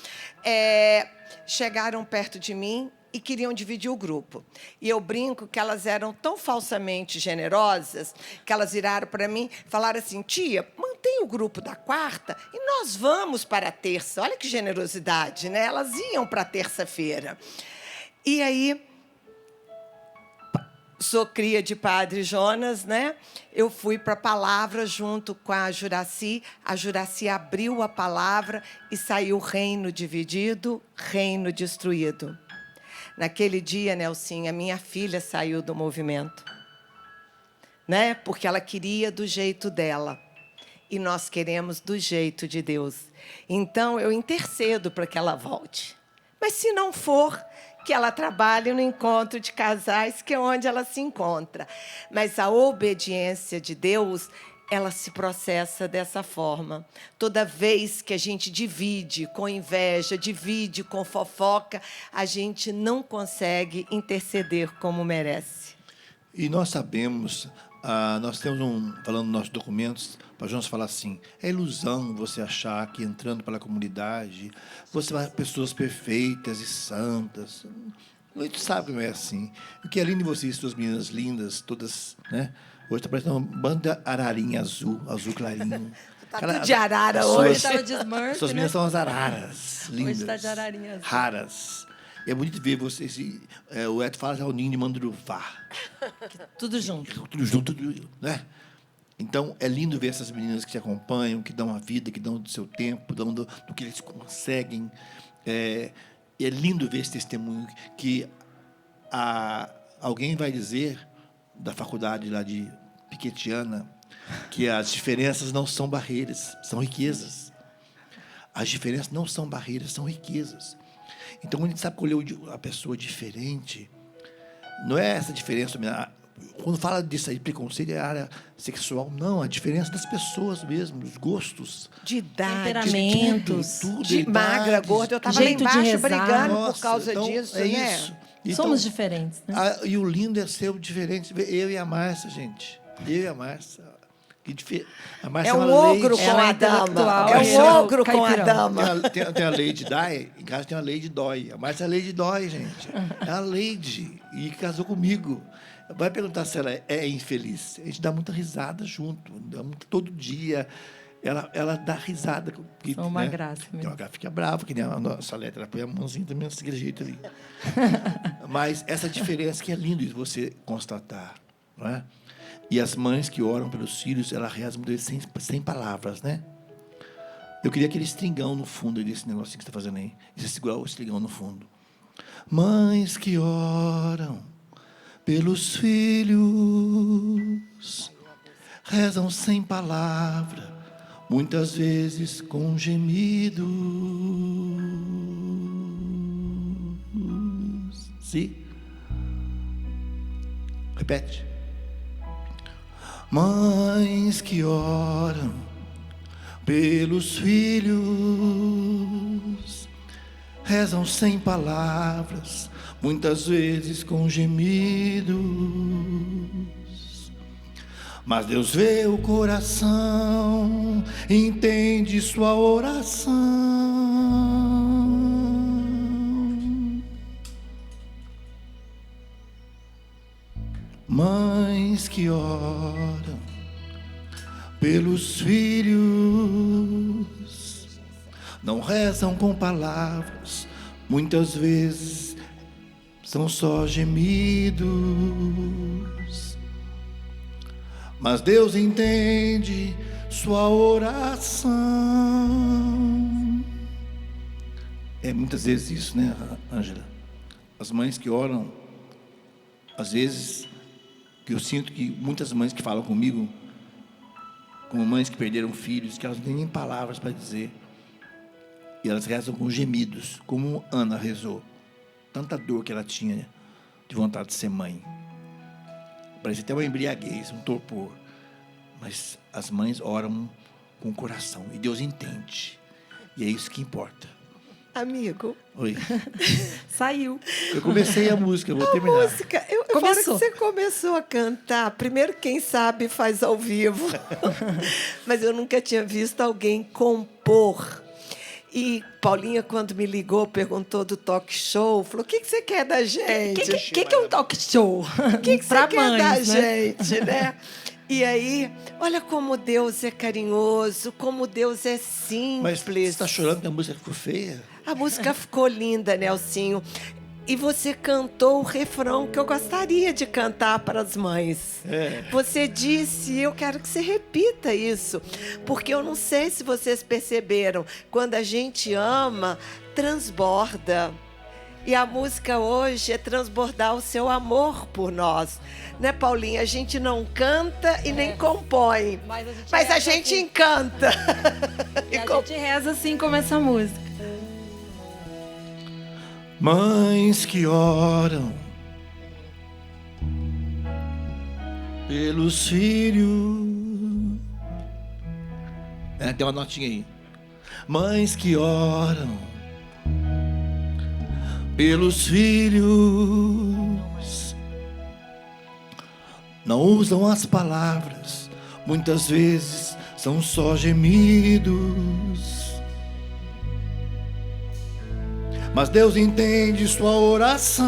chegaram perto de mim e queriam dividir o grupo. E eu brinco que elas eram tão falsamente generosas que elas viraram para mim e falaram assim, tia, mantém tem o grupo da quarta e nós vamos para a terça. Olha que generosidade, né? Elas iam para a terça-feira. E aí, sou cria de Padre Jonas, né? Eu fui para a palavra junto com a Juraci. A Juraci abriu a palavra e saiu reino dividido, reino destruído. Naquele dia, Nelsinha, minha filha saiu do movimento, né? Porque ela queria do jeito dela. E nós queremos do jeito de Deus. Então, eu intercedo para que ela volte. Mas, se não for, que ela trabalhe no encontro de casais, que é onde ela se encontra. Mas a obediência de Deus, ela se processa dessa forma. Toda vez que a gente divide com inveja, divide com fofoca, a gente não consegue interceder como merece. E nós sabemos, nós temos falando nos nossos documentos, para Jonas falar assim, é ilusão você achar que entrando pela comunidade, você vai ter pessoas perfeitas e santas. A gente sabe que não é assim. O que é lindo em vocês, suas meninas lindas, todas, né? Hoje está parecendo uma banda ararinha azul clarinho. Está tudo de arara hoje. Estava de Smurf, suas meninas são as araras, lindas. Hoje está de ararinha azul. Raras. É bonito ver vocês. O Eto fala que é o ninho de manduruvá. Tudo junto. Tudo junto, né? Então, é lindo ver essas meninas que te acompanham, que dão a vida, que dão do seu tempo, dão do que eles conseguem. E é lindo ver esse testemunho que alguém vai dizer da faculdade lá de Pikettyana que as diferenças não são barreiras, são riquezas. As diferenças não são barreiras, são riquezas. Então, quando a gente sabe colher a pessoa diferente, não é essa diferença. Quando fala disso aí, preconceito é área sexual, não, a diferença das pessoas mesmo, dos gostos. De idade, temperamentos, de magra, gorda. Eu estava lá embaixo brigando por causa disso, é né? Isso. Então, somos diferentes, né? E o lindo é ser diferente. Eu e a Márcia, gente. Eu e a Márcia. A Márcia é um ogro com a dama. É um ogro com a dama. Tem a Lady Di, em casa tem a Lady Dói. A Márcia é a Lady Dói, gente. É a Lady. E casou comigo. Vai perguntar se ela é infeliz. A gente dá muita risada junto. Todo dia. Ela dá risada. É uma graça mesmo. Ela fica brava, que nem a nossa letra. Ela põe a mãozinha também daquele jeito ali. Mas essa diferença que é lindo de você constatar. Não é? E as mães que oram pelos filhos, elas rezam sem palavras, né? Eu queria aquele estringão no fundo desse negocinho que você está fazendo aí. Você segurar o estringão no fundo. Mães que oram pelos filhos, rezam sem palavra, muitas vezes com gemidos. Sim? Repete. Mães que oram pelos filhos, rezam sem palavras, muitas vezes com gemidos. Mas Deus vê o coração, entende sua oração. Mães que oram pelos filhos, não rezam com palavras, muitas vezes são só gemidos. Mas Deus entende sua oração. É muitas vezes isso, né, Ângela? As mães que oram, às vezes, que eu sinto que muitas mães que falam comigo, como mães que perderam filhos, que elas não têm nem palavras para dizer. E elas rezam com gemidos, como Ana rezou. Tanta dor que ela tinha de vontade de ser mãe. Parece até uma embriaguez, um torpor. Mas as mães oram com o coração. E Deus entende. E é isso que importa. Amigo. Oi. Saiu. Eu comecei a música, vou terminar. Música. Começou. Que você começou a cantar. Primeiro, quem sabe faz ao vivo. Mas eu nunca tinha visto alguém compor. E Paulinha, quando me ligou, perguntou do talk show, falou, o que você quer da gente? O que é um talk show? O que você quer da gente, né? E aí, olha como Deus é carinhoso, como Deus é simples. Mas você está chorando que a música ficou feia? A música ficou linda, Nelsinho. E você cantou o refrão que eu gostaria de cantar para as mães. Você disse, eu quero que você repita isso. Porque eu não sei se vocês perceberam, quando a gente ama, transborda. E a música hoje é transbordar o seu amor por nós. Né, Paulinha? A gente não canta e nem compõe. Mas a gente assim encanta. E a gente reza assim como essa música. Mães que oram pelos filhos. Tem uma notinha aí. Mães que oram pelos filhos. Não usam as palavras, muitas vezes são só gemidos. Mas Deus entende sua oração,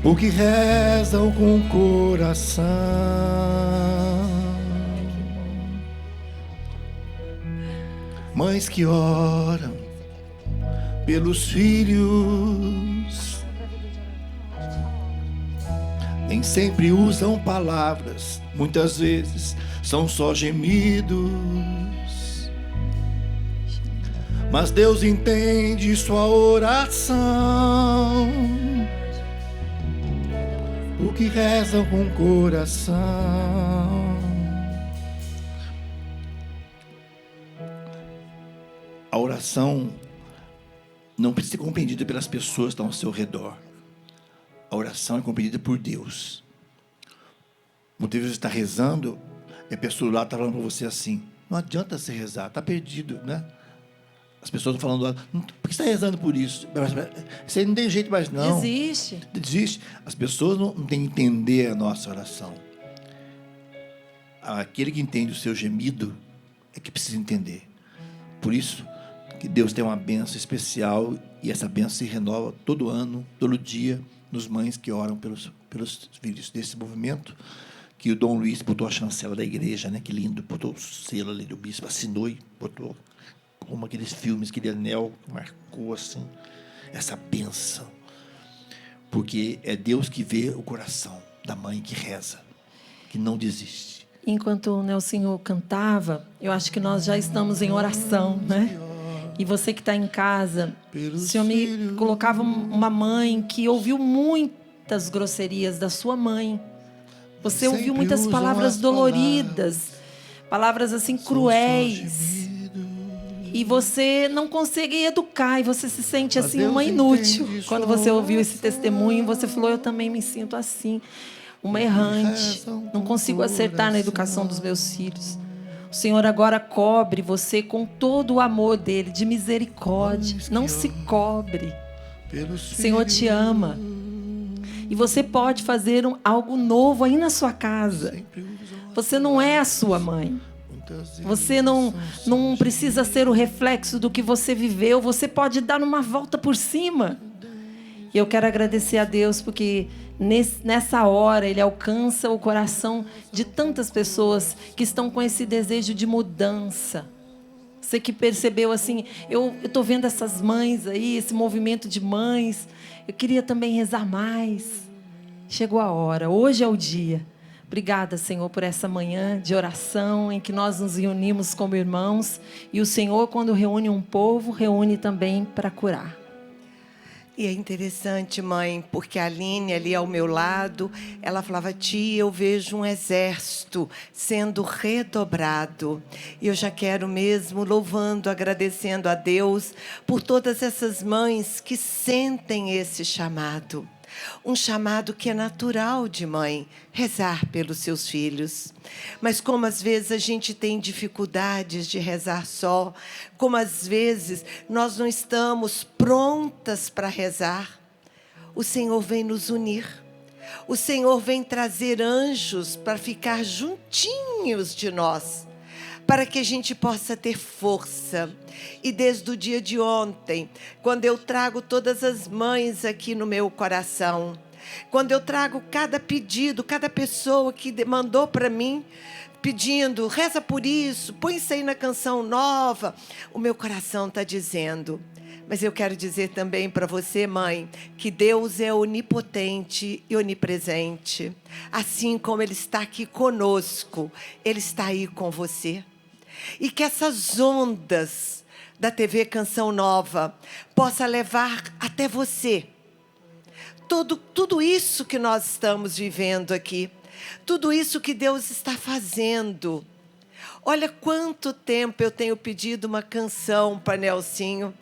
porque rezam com o coração. Mães que oram pelos filhos, nem sempre usam palavras, muitas vezes são só gemidos. Mas Deus entende sua oração, porque rezam com o coração. A oração não precisa ser compreendida pelas pessoas que estão ao seu redor. A oração é compreendida por Deus. Muitas vezes você está rezando e a pessoa lá está falando para você assim: não adianta você rezar, está perdido, né? As pessoas estão falando: por que você está rezando por isso? Isso aí não tem jeito mais não. Desiste. As pessoas não têm que entender a nossa oração. Aquele que entende o seu gemido é que precisa entender. Por isso que Deus tem uma bênção especial, e essa bênção se renova todo ano, todo dia, nos mães que oram pelos filhos. Desse movimento que o Dom Luiz botou a chancela da igreja, né? Que lindo, botou o selo ali do bispo, assinou e botou, como aqueles filmes, aquele anel marcou assim essa bênção, porque é Deus que vê o coração da mãe que reza, que não desiste. Enquanto o Nelsinho cantava, eu acho que nós já estamos em oração, né? E você que está em casa, o Senhor me colocava uma mãe que ouviu muitas grosserias da sua mãe. Você ouviu muitas palavras doloridas, palavras assim cruéis. E você não consegue educar, e você se sente assim uma inútil. Quando você ouviu esse testemunho, você falou: eu também me sinto assim, uma errante. Não consigo acertar na educação dos meus filhos. O Senhor agora cobre você com todo o amor dele, de misericórdia. Não se cobre. O Senhor te ama. E você pode fazer algo novo aí na sua casa. Você não é a sua mãe. Você não precisa ser o reflexo do que você viveu. Você pode dar uma volta por cima. E eu quero agradecer a Deus porque nessa hora Ele alcança o coração de tantas pessoas que estão com esse desejo de mudança. Você que percebeu assim, eu estou vendo essas mães aí, esse movimento de mães. Eu queria também rezar mais. Chegou a hora, hoje é o dia. Obrigada, Senhor, por essa manhã de oração em que nós nos reunimos como irmãos. E o Senhor, quando reúne um povo, reúne também para curar. E é interessante, mãe, porque a Aline ali ao meu lado, ela falava: tia, eu vejo um exército sendo redobrado. E eu já quero mesmo louvando, agradecendo a Deus por todas essas mães que sentem esse chamado. Um chamado que é natural de mãe, rezar pelos seus filhos. Mas como às vezes a gente tem dificuldades de rezar só, como às vezes nós não estamos prontas para rezar, o Senhor vem nos unir. O Senhor vem trazer anjos para ficar juntinhos de nós, para que a gente possa ter força. E desde o dia de ontem, quando eu trago todas as mães aqui no meu coração, Quando eu trago cada pedido, cada pessoa que mandou para mim, pedindo, reza por isso, põe isso aí na canção nova, o meu coração está dizendo. Mas eu quero dizer também para você, mãe, que Deus é onipotente e onipresente. Assim como Ele está aqui conosco, Ele está aí com você. E que essas ondas da TV Canção Nova possa levar até você tudo isso que nós estamos vivendo aqui, tudo isso que Deus está fazendo. Olha quanto tempo eu tenho pedido uma canção para Nelsinho,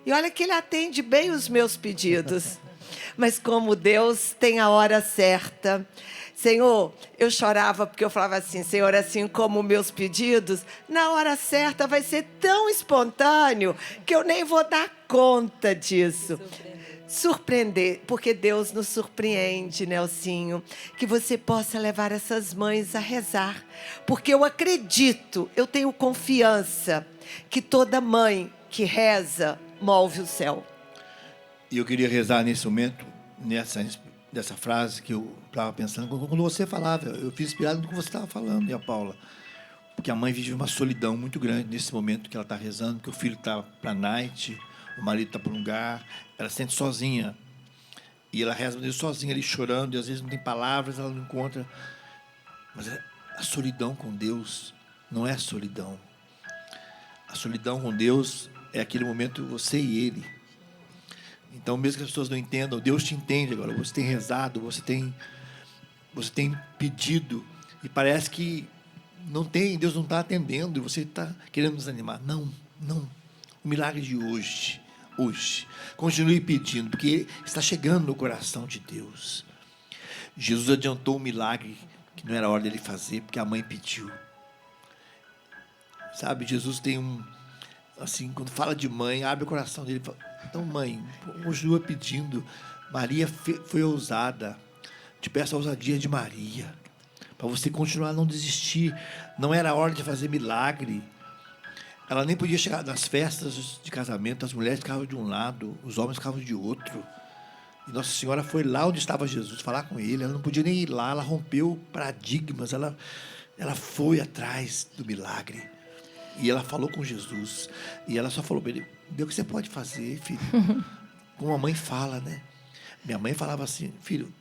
e olha que ele atende bem os meus pedidos. Mas como Deus tem a hora certa. Senhor, eu chorava porque eu falava assim, Senhor, assim como meus pedidos, na hora certa vai ser tão espontâneo que eu nem vou dar conta disso. Surpreender, porque Deus nos surpreende, Nelsinho. Que você possa levar essas mães a rezar. Porque eu acredito, eu tenho confiança que toda mãe que reza move o céu. E eu queria rezar nesse momento, nessa frase que eu estava pensando, quando você falava, eu fiz inspirado no que você estava falando, e a Paula. Porque a mãe vive uma solidão muito grande nesse momento que ela está rezando, que o filho está para a night, o marido está para um lugar, ela se sente sozinha. E ela reza sozinha, ali chorando, e às vezes não tem palavras, ela não encontra. Mas a solidão com Deus não é solidão. A solidão com Deus é aquele momento você e Ele. Então, mesmo que as pessoas não entendam, Deus te entende agora. Você tem rezado, você tem pedido, e parece que Deus não está atendendo, e você está querendo desanimar. Não. O milagre de hoje. Continue pedindo, porque está chegando no coração de Deus. Jesus adiantou um milagre que não era hora dele fazer, porque a mãe pediu. Sabe, Jesus tem assim, quando fala de mãe, abre o coração dele e fala, então, mãe, continua pedindo. Maria foi ousada. Te peço a ousadia de Maria, para você continuar a não desistir. Não era hora de fazer milagre. Ela nem podia chegar nas festas de casamento, as mulheres ficavam de um lado, os homens ficavam de outro. E Nossa Senhora foi lá onde estava Jesus, falar com ele. Ela não podia nem ir lá, ela rompeu paradigmas, ela foi atrás do milagre. E ela falou com Jesus. E ela só falou para ele, Deus, o que você pode fazer, filho? Como a mãe fala, né? Minha mãe falava assim, filho,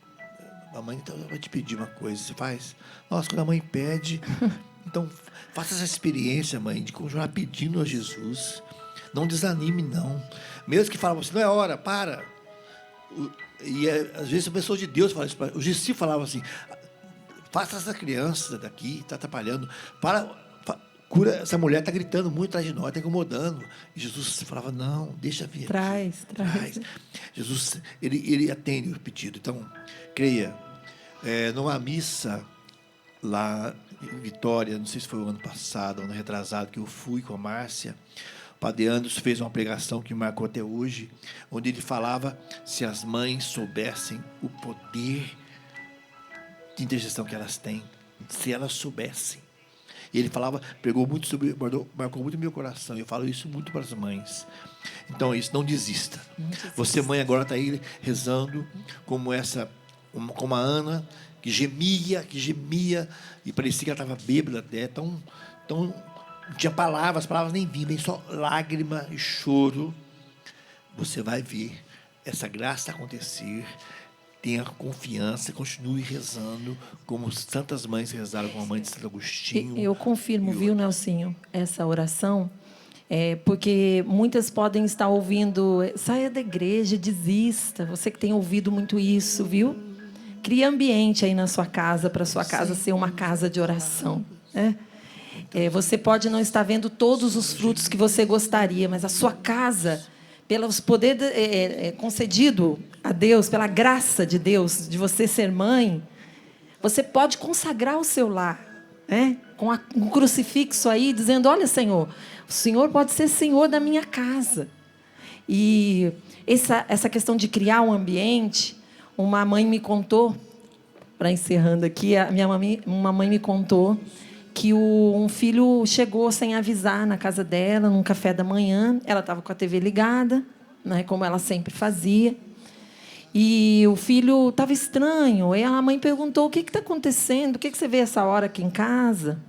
a mãe então vai te pedir uma coisa, você faz? Nossa, quando a mãe pede, então faça essa experiência, mãe, de continuar pedindo a Jesus. Não desanime, não. Mesmo que falavam assim, não é hora, para. E às vezes a pessoa de Deus fala isso. Os discípulos falavam assim, faça essa criança daqui, está atrapalhando, cura, essa mulher está gritando muito atrás de nós, está incomodando. E Jesus falava, não, deixa vir. Traz. Jesus, ele atende o pedido. Então, creia, numa missa lá em Vitória, não sei se foi o ano passado, ano retrasado, que eu fui com a Márcia, o Padre Anderson fez uma pregação que me marcou até hoje, onde ele falava, se as mães soubessem o poder de intercessão que elas têm, se elas soubessem. E ele falava, marcou muito meu coração. Eu falo isso muito para as mães. Então, isso, não desista. Você, mãe, agora está aí rezando como a Ana, que gemia, e parecia que ela estava bêbada até. Então, não tinha palavras, as palavras nem vinham, nem só lágrima e choro. Você vai ver essa graça acontecer. Tenha confiança, continue rezando, como tantas mães rezaram com a mãe de Santo Agostinho. Eu confirmo, viu, Nelsinho, essa oração, porque muitas podem estar ouvindo, saia da igreja, desista. Você que tem ouvido muito isso, viu? Crie ambiente aí na sua casa, para a sua casa ser uma casa de oração. Você pode não estar vendo todos os frutos que você gostaria, mas a sua casa, pelos poderes concedido a Deus, pela graça de Deus, de você ser mãe, você pode consagrar o seu lar, com um crucifixo aí, dizendo, olha, Senhor, o Senhor pode ser Senhor da minha casa. E essa questão de criar um ambiente, uma mãe me contou, para encerrando aqui, uma mãe me contou que um filho chegou sem avisar na casa dela, num café da manhã. Ela estava com a TV ligada, como ela sempre fazia. E o filho estava estranho. E a mãe perguntou: o que está acontecendo? O que você vê essa hora aqui em casa?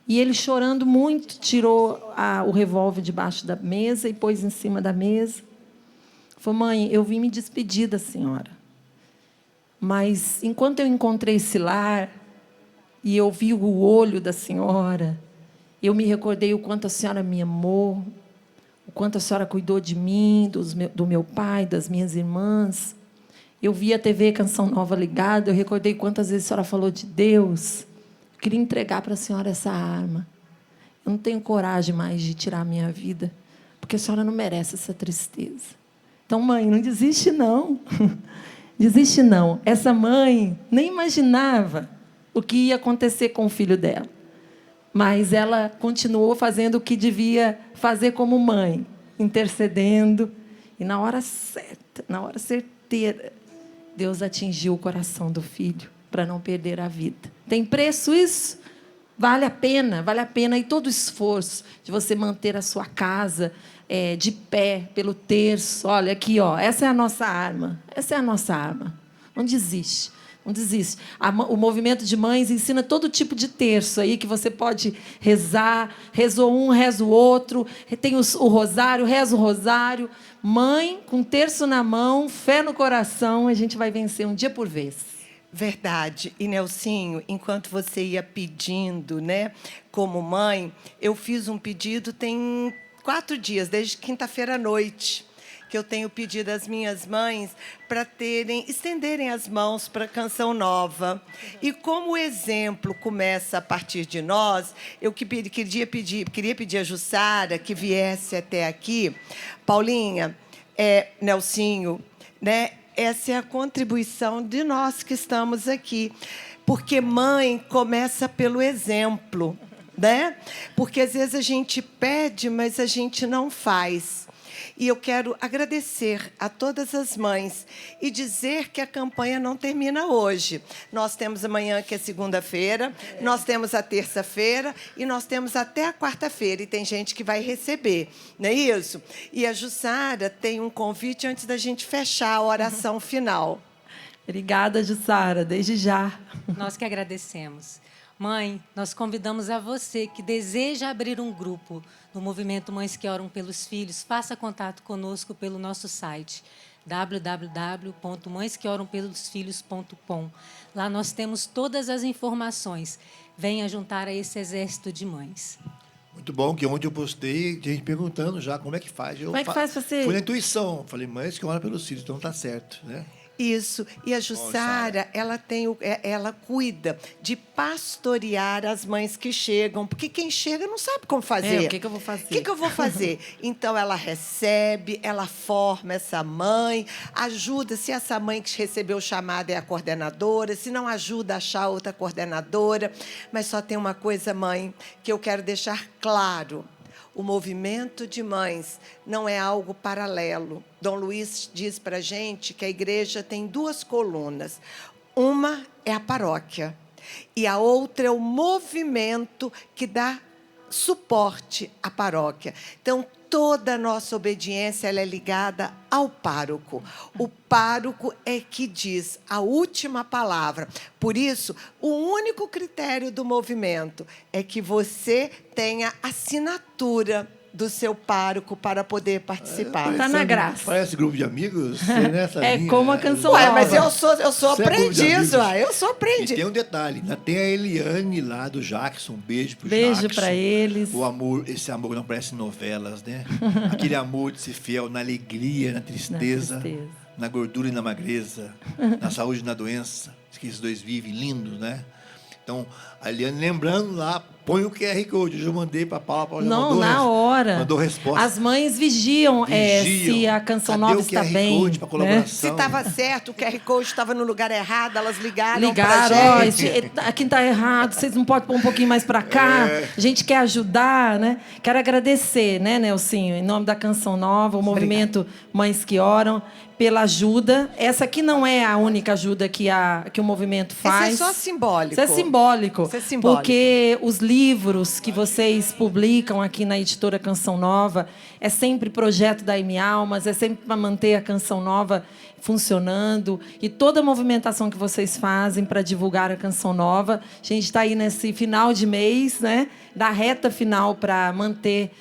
E ele, chorando muito, tirou o revólver debaixo da mesa e pôs em cima da mesa. Falou: mãe, eu vim me despedir da senhora. Mas, enquanto eu encontrei esse lar e eu vi o olho da senhora, eu me recordei o quanto a senhora me amou, o quanto a senhora cuidou de mim, do meu pai, das minhas irmãs. Eu vi a TV Canção Nova ligada, eu recordei quantas vezes a senhora falou de Deus. Eu queria entregar para a senhora essa arma. Eu não tenho coragem mais de tirar a minha vida, porque a senhora não merece essa tristeza. Então, mãe, não desiste, não. Desiste, não. Essa mãe nem imaginava o que ia acontecer com o filho dela. Mas ela continuou fazendo o que devia fazer como mãe, intercedendo. E na hora certa, na hora certeira, Deus atingiu o coração do filho para não perder a vida. Tem preço isso? Vale a pena, vale a pena. E todo o esforço de você manter a sua casa de pé, pelo terço. Olha aqui, ó, essa é a nossa arma. Essa é a nossa arma. Não desiste. Não desiste. O movimento de mães ensina todo tipo de terço aí que você pode rezar. Rezou um, reza o outro. Tem o rosário, reza o rosário. Mãe, com terço na mão, fé no coração, a gente vai vencer um dia por vez. Verdade. E, Nelsinho, enquanto você ia pedindo, né, como mãe, eu fiz um pedido tem 4 dias, desde quinta-feira à noite, que eu tenho pedido às minhas mães para estenderem as mãos para a Canção Nova. E como o exemplo começa a partir de nós, eu queria pedir a Jussara que viesse até aqui. Paulinha, Nelsinho, né? Essa é a contribuição de nós que estamos aqui. Porque mãe começa pelo exemplo, né? Porque às vezes a gente pede, mas a gente não faz. E eu quero agradecer a todas as mães e dizer que a campanha não termina hoje. Nós temos amanhã, que é segunda-feira, nós temos a terça-feira e nós temos até a quarta-feira. E tem gente que vai receber, não é isso? E a Jussara tem um convite antes da gente fechar a oração final. Obrigada, Jussara, desde já. Nós que agradecemos. Mãe, nós convidamos a você que deseja abrir um grupo no movimento Mães que Oram pelos Filhos, faça contato conosco pelo nosso site www.mãesqueorampelos-filhos.com. Lá nós temos todas as informações. Venha juntar a esse exército de mães. Muito bom, que ontem eu postei, gente perguntando já como é que faz. Como é que faz você? Foi na intuição. Falei, mães que oram pelos filhos, então tá certo, né? Isso. E a Jussara, ela cuida de pastorear as mães que chegam, porque quem chega não sabe como fazer. O que eu vou fazer? O que eu vou fazer? Então, ela recebe, ela forma essa mãe, ajuda, se essa mãe que recebeu o chamado é a coordenadora, se não ajuda a achar outra coordenadora. Mas só tem uma coisa, mãe, que eu quero deixar claro. O movimento de mães não é algo paralelo. Dom Luiz diz para a gente que a igreja tem 2 colunas. Uma é a paróquia e a outra é o movimento que dá suporte à paróquia. Então, toda a nossa obediência ela é ligada ao pároco. O pároco é que diz a última palavra. Por isso, o único critério do movimento é que você tenha assinatura do seu pároco para poder participar. Está na graça. Parece grupo de amigos. Nessa linha, como a Canção Nova. Mas eu sou aprendiz, eu sou aprendiz. E tem um detalhe, ainda tem a Eliane lá do Jackson, um beijo pro Beijo Jackson. para eles. O amor, esse amor não parece novelas, né? Aquele amor de ser fiel na alegria, na tristeza, na gordura e na magreza, na saúde e na doença, que esses 2 vivem lindos, né? Então, a Eliane, lembrando lá, põe o QR Code. Eu já mandei para a Paula. Não, na hora. Mandou resposta. As mães vigiam. Se a Canção Nova está bem. Code para colaboração? Se estava certo, o QR Code estava no lugar errado, elas ligaram para a gente. Aqui está errado, vocês não podem pôr um pouquinho mais para cá. A gente quer ajudar, né? Quero agradecer, né, Nelsinho, em nome da Canção Nova, o movimento Mães que Oram, pela ajuda. Essa aqui não é a única ajuda que o movimento faz. Isso é só simbólico. Isso é simbólico. Isso é simbólico. Porque os livros que vocês publicam aqui na editora Canção Nova, é sempre projeto da M Almas, é sempre para manter a Canção Nova funcionando. E toda a movimentação que vocês fazem para divulgar a Canção Nova. A gente está aí nesse final de mês, né, da reta final para manter,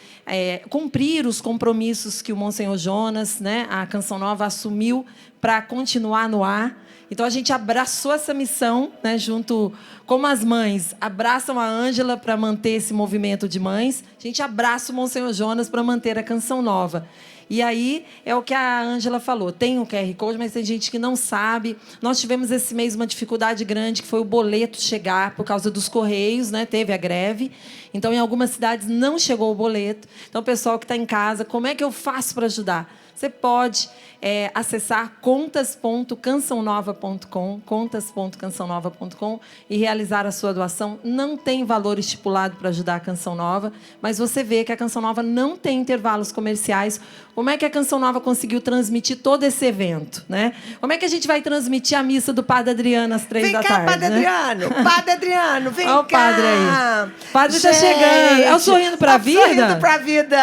cumprir os compromissos que o Monsenhor Jonas, né, a Canção Nova, assumiu para continuar no ar. Então, a gente abraçou essa missão, né, junto, como as mães abraçam a Ângela para manter esse movimento de mães, a gente abraça o Monsenhor Jonas para manter a Canção Nova. E aí, é o que a Ângela falou, tem o QR Code, mas tem gente que não sabe. Nós tivemos esse mês uma dificuldade grande, que foi o boleto chegar por causa dos Correios, né? Teve a greve. Então, em algumas cidades, não chegou o boleto. Então, o pessoal que está em casa, como é que eu faço para ajudar? Você pode acessar contas.cançãonova.com e realizar a sua doação. Não tem valor estipulado para ajudar a Canção Nova, mas você vê que a Canção Nova não tem intervalos comerciais. Como é que a Canção Nova conseguiu transmitir todo esse evento, né? Como é que a gente vai transmitir a missa do Padre Adriano às 3 da tarde? Padre Adriano! Padre Adriano, vem cá! Olha o padre aí. O padre está chegando. É o Sorrindo para a Vida? Sorrindo para a Vida!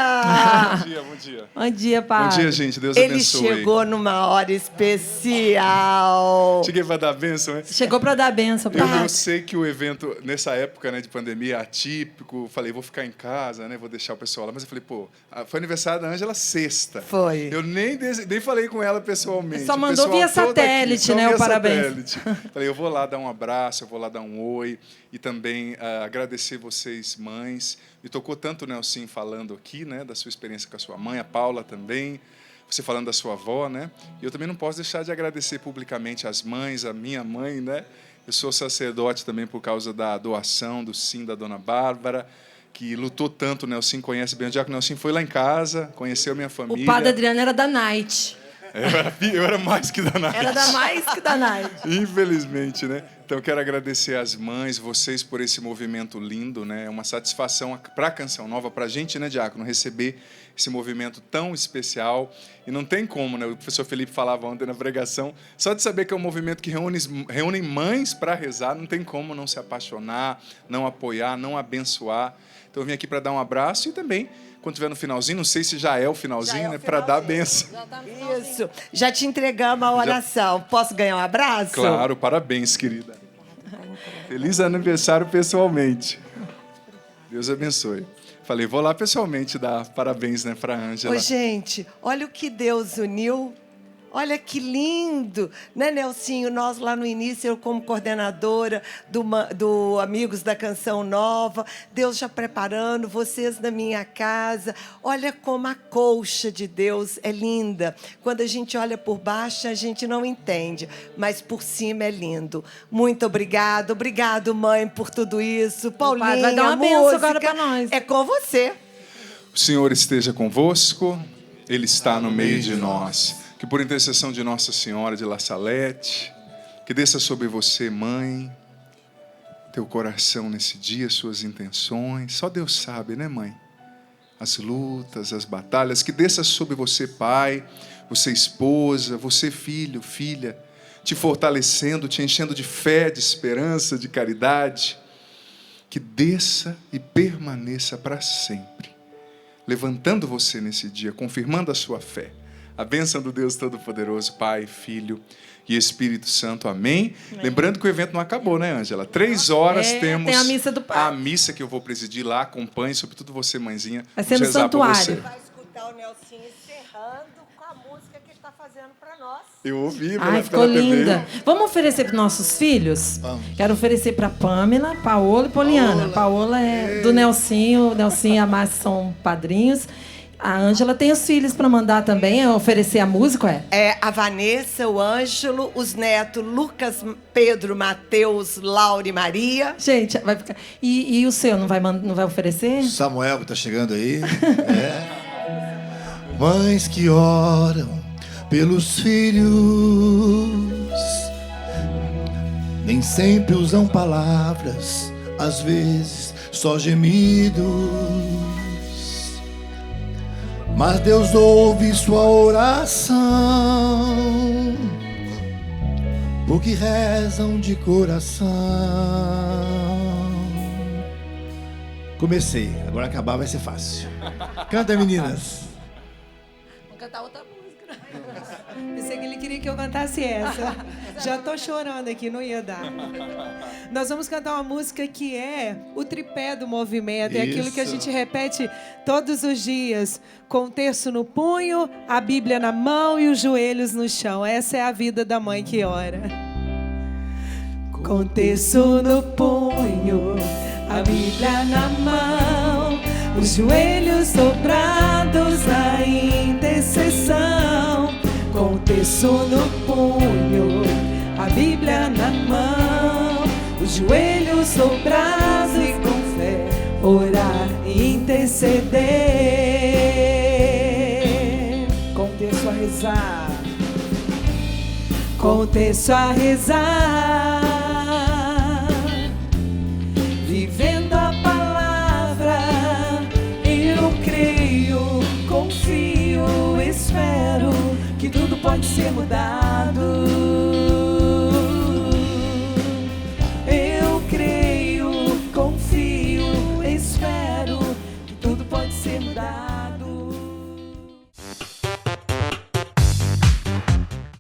Bom dia, bom dia. Bom dia, padre. Bom dia, gente. Deus Ele abençoe. Ele chegou numa hora especial. Cheguei para dar bênção, né? Chegou para dar bênção. Eu sei que o evento, nessa época, né, de pandemia, atípico, falei, vou ficar em casa, né, vou deixar o pessoal lá. Mas eu falei, pô, foi aniversário daÂngela sexta. Foi. Eu nem falei com ela pessoalmente. Só mandou via satélite, aqui, né, o parabéns. Satélite. Falei, eu vou lá dar um abraço, eu vou lá dar um oi. E também agradecer vocês, mães. Me tocou tanto o Nelson falando aqui, né, da sua experiência com a sua mãe, a Paula também. Você falando da sua avó, né? E eu também não posso deixar de agradecer publicamente as mães, a minha mãe, né? Eu sou sacerdote também por causa da doação do sim da Dona Bárbara, que lutou tanto. O Nelson conhece bem. O Diácono Nelson foi lá em casa, conheceu minha família. O Padre Adriano era da Night. Eu era mais que da Night. Era da mais que da Night. Infelizmente, né? Então, quero agradecer às mães, vocês, por esse movimento lindo, né? É uma satisfação para a Canção Nova, para a gente, né, Diácono, receber esse movimento tão especial. E não tem como, né? O professor Felipe falava ontem na pregação, só de saber que é um movimento que reúne mães para rezar, não tem como não se apaixonar, não apoiar, não abençoar. Então, eu vim aqui para dar um abraço e também, quando estiver no finalzinho, não sei se já é o finalzinho, né? Para dar a benção. Isso. Já te entregamos a oração. Posso ganhar um abraço? Claro, parabéns, querida. Feliz aniversário pessoalmente. Deus abençoe. Falei, vou lá pessoalmente dar parabéns, né, para a Ângela. Ô, gente, olha o que Deus uniu. Olha que lindo, né, Nelsinho? Nós lá no início, eu como coordenadora do Amigos da Canção Nova, Deus já preparando, vocês na minha casa. Olha como a colcha de Deus é linda. Quando a gente olha por baixo, a gente não entende, mas por cima é lindo. Muito obrigado, obrigado, mãe, por tudo isso. Paulinha, vai dar uma benção agora para nós. É com você. O Senhor esteja convosco, Ele está no meio de nós. Que por intercessão de Nossa Senhora de La Salette, que desça sobre você, mãe, teu coração nesse dia, suas intenções. Só Deus sabe, né, mãe? As lutas, as batalhas. Que desça sobre você, pai, você, esposa, você, filho, filha, te fortalecendo, te enchendo de fé, de esperança, de caridade. Que desça e permaneça para sempre, levantando você nesse dia, confirmando a sua fé. A bênção do Deus Todo-Poderoso, Pai, Filho e Espírito Santo. Amém? Lembrando que o evento não acabou, né, Ângela? 3 horas temos tem a missa do Pai. A missa que eu vou presidir lá. Acompanhe, sobretudo você, mãezinha. Vai ser no santuário. Vai escutar o Nelson encerrando com a música que ele está fazendo para nós. Eu ouvi. Ai, ficou linda. Vamos oferecer para nossos filhos? Vamos. Quero oferecer para Pamela, Paola e Poliana. Paola é do Nelsinho. O Nelsinho e a Márcia são padrinhos. A Ângela tem os filhos para mandar também, oferecer a música, É a Vanessa, o Ângelo, os netos Lucas, Pedro, Mateus, Laura e Maria. Gente, vai ficar... E o seu, não vai oferecer? Samuel que está chegando aí. Mães que oram pelos filhos, nem sempre usam palavras, às vezes só gemidos. Mas Deus ouve sua oração, porque rezam de coração. Comecei, agora acabar vai ser fácil. Canta, meninas. cantar outra música. Pensei que ele queria que eu cantasse essa. Já tô chorando aqui, não ia dar. Nós vamos cantar uma música que é o tripé do movimento. É aquilo que a gente repete todos os dias. Com o terço no punho, a Bíblia na mão e os joelhos no chão. Essa é a vida da mãe que ora. Com o terço no punho, a Bíblia na mão, os joelhos dobrados na intercessão. Com o terço no punho, a Bíblia na mão, os joelhos dobrados e com fé orar e interceder. Com o terço a rezar, com o terço a rezar, vivendo a palavra, eu creio, confio, espero que tudo pode ser mudado.